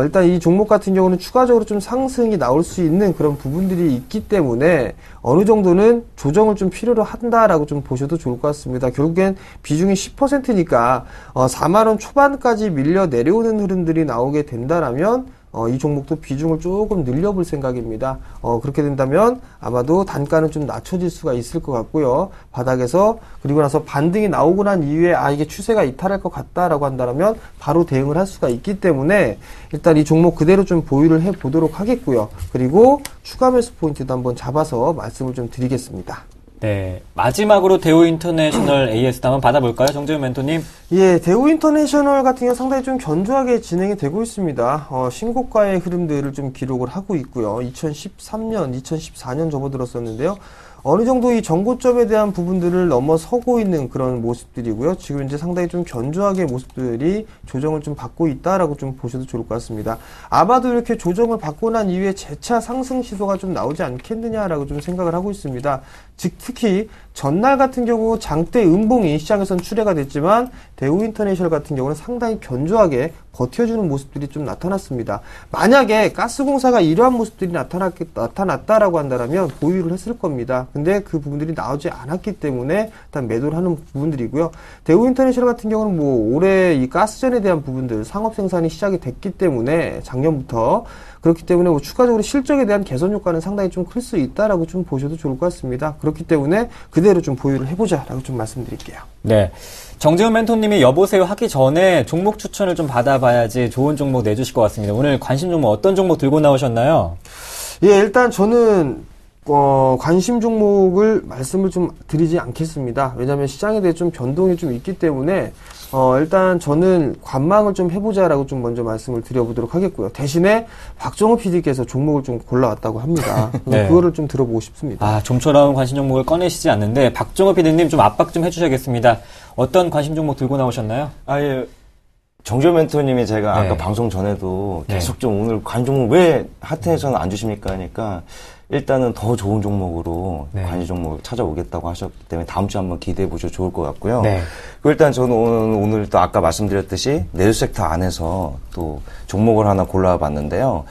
일단 이 종목 같은 경우는 추가적으로 좀 상승이 나올 수 있는 그런 부분들이 있기 때문에 어느 정도는 조정을 좀 필요로 한다라고 좀 보셔도 좋을 것 같습니다. 결국엔 비중이 10%니까 4만 원 초반까지 밀려 내려오는 흐름들이 나오게 된다라면 이 종목도 비중을 조금 늘려볼 생각입니다. 그렇게 된다면 아마도 단가는 좀 낮춰질 수가 있을 것 같고요. 바닥에서 그리고 나서 반등이 나오고 난 이후에 이게 추세가 이탈할 것 같다라고 한다면 바로 대응을 할 수가 있기 때문에 일단 이 종목 그대로 좀 보유를 해 보도록 하겠고요. 그리고 추가 매수 포인트도 한번 잡아서 말씀을 좀 드리겠습니다. 네. 마지막으로 대우 인터내셔널 AS도 한번 받아볼까요? 정재훈 멘토님. 예, 대우 인터내셔널 같은 경우 상당히 좀 견조하게 진행이 되고 있습니다. 신고가의 흐름들을 좀 기록을 하고 있고요. 2013년, 2014년 접어들었었는데요. 어느 정도 이 전고점에 대한 부분들을 넘어서고 있는 그런 모습들이고요. 지금 이제 상당히 좀 견조하게 모습들이 조정을 좀 받고 있다라고 좀 보셔도 좋을 것 같습니다. 아마도 이렇게 조정을 받고 난 이후에 재차 상승 시도가 좀 나오지 않겠느냐라고 좀 생각을 하고 있습니다. 즉 특히 전날 같은 경우 장대 음봉이 시장에선 출회가 됐지만 대우 인터내셔널 같은 경우는 상당히 견조하게 버텨주는 모습들이 좀 나타났습니다. 만약에 가스공사가 이러한 모습들이 나타났다라고 한다면 보유를 했을 겁니다. 근데 그 부분들이 나오지 않았기 때문에 일단 매도를 하는 부분들이고요. 대우 인터내셔널 같은 경우는 올해 이 가스전에 대한 부분들 상업 생산이 시작이 됐기 때문에 작년부터 그렇기 때문에 추가적으로 실적에 대한 개선 효과는 상당히 좀 클 수 있다라고 좀 보셔도 좋을 것 같습니다. 그렇기 때문에 그대로 좀 보유를 해보자라고 좀 말씀드릴게요. 네. 정재훈 멘토님이 여보세요 하기 전에 종목 추천을 좀 받아봐야지 좋은 종목 내주실 것 같습니다. 오늘 관심 종목 어떤 종목 들고 나오셨나요? 예, 일단 저는 관심 종목을 말씀을 좀 드리지 않겠습니다. 왜냐하면 시장에 대해 좀 변동이 좀 있기 때문에 일단 저는 관망을 좀 해보자라고 좀 먼저 말씀을 드려보도록 하겠고요. 대신에 박정호 PD께서 종목을 좀 골라왔다고 합니다. 네. 그거를 좀 들어보고 싶습니다. 좀처럼 관심 종목을 꺼내시지 않는데 박정호 PD님 좀 압박 좀 해주셔야겠습니다. 어떤 관심 종목 들고 나오셨나요? 예. 정재훈 멘토님이 제가 네. 아까 방송 전에도 계속 좀 오늘 관심 종목 왜 하트에서는 안 주십니까 하니까 일단은 더 좋은 종목으로 관심 종목을 찾아오겠다고 하셨기 때문에 다음 주에 한번 기대해 보셔도 좋을 것 같고요. 네. 일단 저는 오늘 또 아까 말씀드렸듯이 내수 섹터 안에서 또 종목을 하나 골라봤는데요.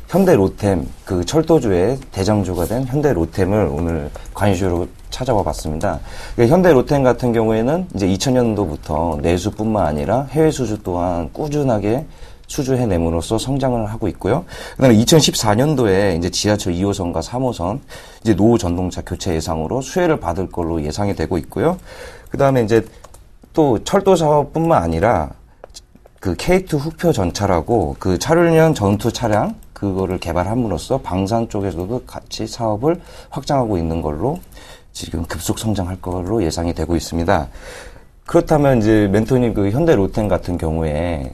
현대 로템, 철도주의 대장주가 된 현대 로템을 오늘 관심주로 찾아와 봤습니다. 현대 로템 같은 경우에는 이제 2000년도부터 내수뿐만 아니라 해외 수주 또한 꾸준하게 수주해냄으로써 성장을 하고 있고요. 그다음에 2014년도에 이제 지하철 2호선과 3호선 이제 노후 전동차 교체 예상으로 수혜를 받을 걸로 예상이 되고 있고요. 그다음에 이제 또 철도 사업뿐만 아니라 K2 흑표 전차라고 차륜형 전투 차량 그거를 개발함으로써 방산 쪽에서도 같이 사업을 확장하고 있는 걸로 지금 급속 성장할 걸로 예상이 되고 있습니다. 그렇다면 이제 멘토님 현대 로템 같은 경우에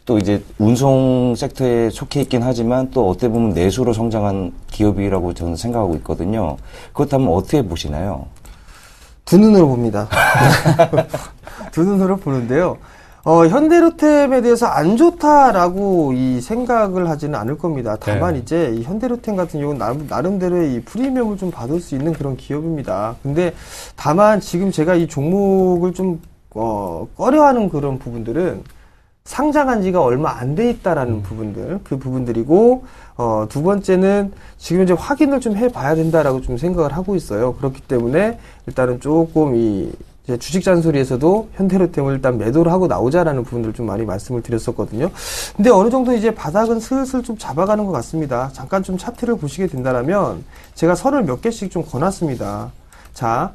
또 이제 운송 섹터에 속해 있긴 하지만 또 어떻게 보면 내수로 성장한 기업이라고 저는 생각하고 있거든요. 그렇다면 어떻게 보시나요? 두 눈으로 봅니다. 두 눈으로 보는데요. 현대로템에 대해서 안 좋다라고 이 생각을 하지는 않을 겁니다. 다만 이제 이 현대로템 같은 경우는 나름대로의 이 프리미엄을 좀 받을 수 있는 그런 기업입니다. 근데 다만 지금 제가 이 종목을 좀 꺼려하는 그런 부분들은 상장한 지가 얼마 안 돼 있다라는 부분들, 그 부분들이고, 두 번째는 지금 이제 확인을 좀 해봐야 된다라고 좀 생각을 하고 있어요. 그렇기 때문에 일단은 조금 이제 주식 잔소리에서도 현대로템을 일단 매도를 하고 나오자라는 부분들을 좀 많이 말씀을 드렸었거든요. 근데 어느 정도 이제 바닥은 슬슬 좀 잡아가는 것 같습니다. 잠깐 좀 차트를 보시게 된다면 제가 선을 몇 개씩 좀 거놨습니다. 자,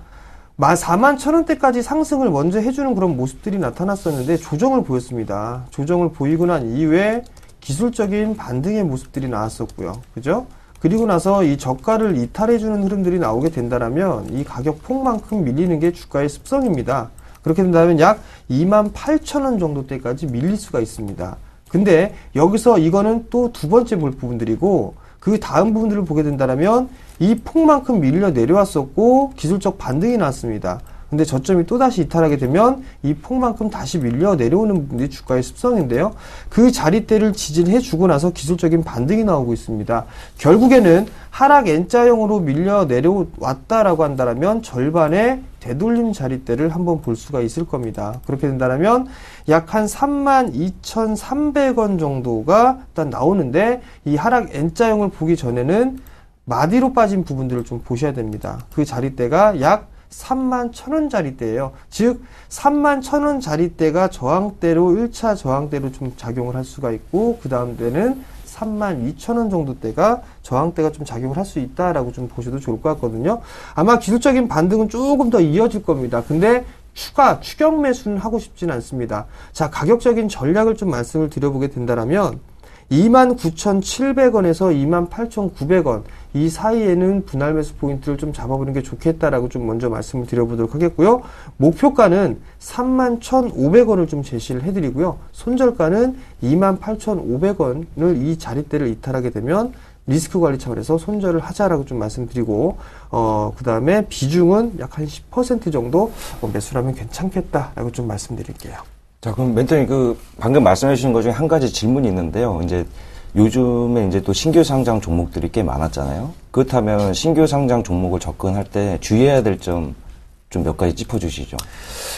41,000원대까지 상승을 먼저 해주는 그런 모습들이 나타났었는데 조정을 보였습니다. 조정을 보이고 난 이후에 기술적인 반등의 모습들이 나왔었고요. 그죠? 그리고 나서 이 저가를 이탈해주는 흐름들이 나오게 된다면 이 가격 폭만큼 밀리는 게 주가의 습성입니다. 그렇게 된다면 약 28,000원 정도대까지 밀릴 수가 있습니다. 근데 여기서 이거는 또 두 번째 볼 부분들이고 그 다음 부분들을 보게 된다면 이 폭만큼 밀려 내려왔었고 기술적 반등이 나왔습니다. 근데 저점이 또다시 이탈하게 되면 이 폭만큼 다시 밀려 내려오는 부분들이 주가의 습성인데요. 그 자리대를 지지해주고 나서 기술적인 반등이 나오고 있습니다. 결국에는 하락 N자형으로 밀려 내려왔다라고 한다면 절반의 되돌림 자리대를 한번 볼 수가 있을 겁니다. 그렇게 된다면 약 한 32,300원 정도가 일단 나오는데 이 하락 N자형을 보기 전에는 마디로 빠진 부분들을 좀 보셔야 됩니다. 그 자리대가 약 31,000원 자리대예요. 즉 31,000원 자리대가 저항대로 1차 저항대로 좀 작용을 할 수가 있고 그 다음 때는 32,000원 정도 대가 저항대가 좀 작용을 할 수 있다라고 좀 보셔도 좋을 것 같거든요. 아마 기술적인 반등은 조금 더 이어질 겁니다. 근데 추격 매수는 하고 싶지는 않습니다. 자, 가격적인 전략을 좀 말씀을 드려보게 된다면 29,700원에서 28,900원 이 사이에는 분할 매수 포인트를 좀 잡아보는 게 좋겠다라고 좀 먼저 말씀을 드려보도록 하겠고요. 목표가는 31,500원을 좀 제시를 해드리고요. 손절가는 28,500원을 이 자리대를 이탈하게 되면 리스크 관리 차원에서 손절을 하자라고 좀 말씀드리고 그 다음에 비중은 약 한 10% 정도 매수를 하면 괜찮겠다라고 좀 말씀드릴게요. 자, 그럼 멘토님 방금 말씀해 주신 것 중에 한 가지 질문이 있는데요. 이제 요즘에 이제 또 신규 상장 종목들이 꽤 많았잖아요. 그렇다면 신규 상장 종목을 접근할 때 주의해야 될 점 좀 몇 가지 짚어주시죠.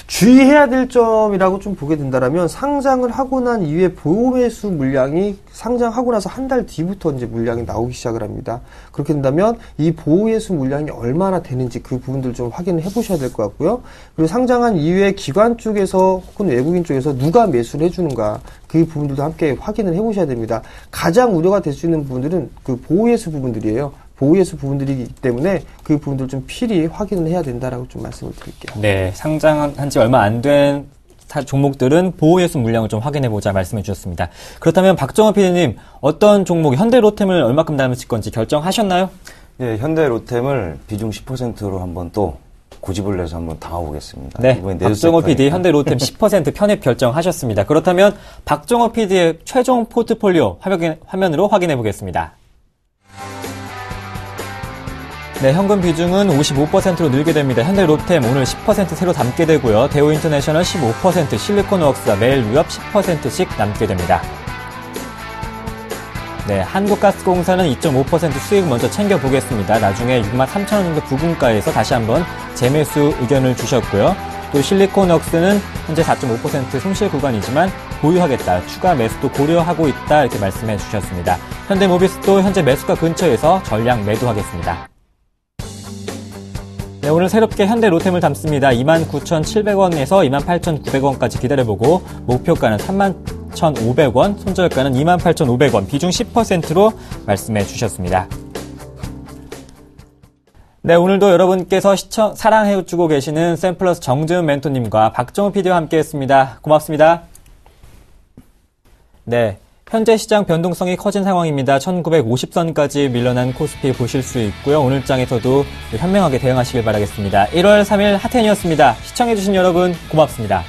주의해야 될 점이라고 좀 보게 된다면 상장을 하고 난 이후에 보호매수 물량이 상장하고 나서 한 달 뒤부터 이제 물량이 나오기 시작을 합니다. 그렇게 된다면 이 보호매수 물량이 얼마나 되는지 그 부분들 좀 확인을 해보셔야 될 것 같고요. 그리고 상장한 이후에 기관 쪽에서 혹은 외국인 쪽에서 누가 매수를 해주는가 그 부분들도 함께 확인을 해보셔야 됩니다. 가장 우려가 될 수 있는 부분들은 그 보호매수 부분들이에요. 보호예수 부분들이기 때문에 그 부분들 좀 필히 확인을 해야 된다라고 좀 말씀을 드릴게요. 네, 상장한 지 얼마 안 된 종목들은 보호예수 물량을 좀 확인해보자 말씀해 주셨습니다. 그렇다면 박정호 PD님, 어떤 종목, 현대로템을 얼마큼 담으실 건지 결정하셨나요? 네, 현대로템을 비중 10%로 한번 또 고집을 내서 한번 담아보겠습니다. 네, 박정호 PD 현대로템 10% 편입 결정하셨습니다. 그렇다면 박정호 PD의 최종 포트폴리오 화면으로 확인해 보겠습니다. 네, 현금 비중은 55%로 늘게 됩니다. 현대로템 오늘 10% 새로 담게 되고요. 대우인터내셔널 15%, 실리콘워크스와 매일유업 10%씩 남게 됩니다. 네, 한국가스공사는 2.5% 수익 먼저 챙겨보겠습니다. 나중에 63,000원 정도 부근가에서 다시 한번 재매수 의견을 주셨고요. 또 실리콘워크스는 현재 4.5% 손실 구간이지만 보유하겠다, 추가 매수도 고려하고 있다 이렇게 말씀해 주셨습니다. 현대모비스도 현재 매수가 근처에서 전량 매도하겠습니다. 네, 오늘 새롭게 현대로템을 담습니다. 29,700원에서 28,900원까지 기다려보고 목표가는 31,500원, 손절가는 28,500원, 비중 10%로 말씀해 주셨습니다. 네, 오늘도 여러분께서 사랑해주고 계시는 샘플러스 정재훈 멘토님과 박정우 PD와 함께했습니다. 고맙습니다. 네. 현재 시장 변동성이 커진 상황입니다. 1950선까지 밀려난 코스피 보실 수 있고요. 오늘 장에서도 현명하게 대응하시길 바라겠습니다. 1월 3일 핫텐이었습니다. 시청해주신 여러분 고맙습니다.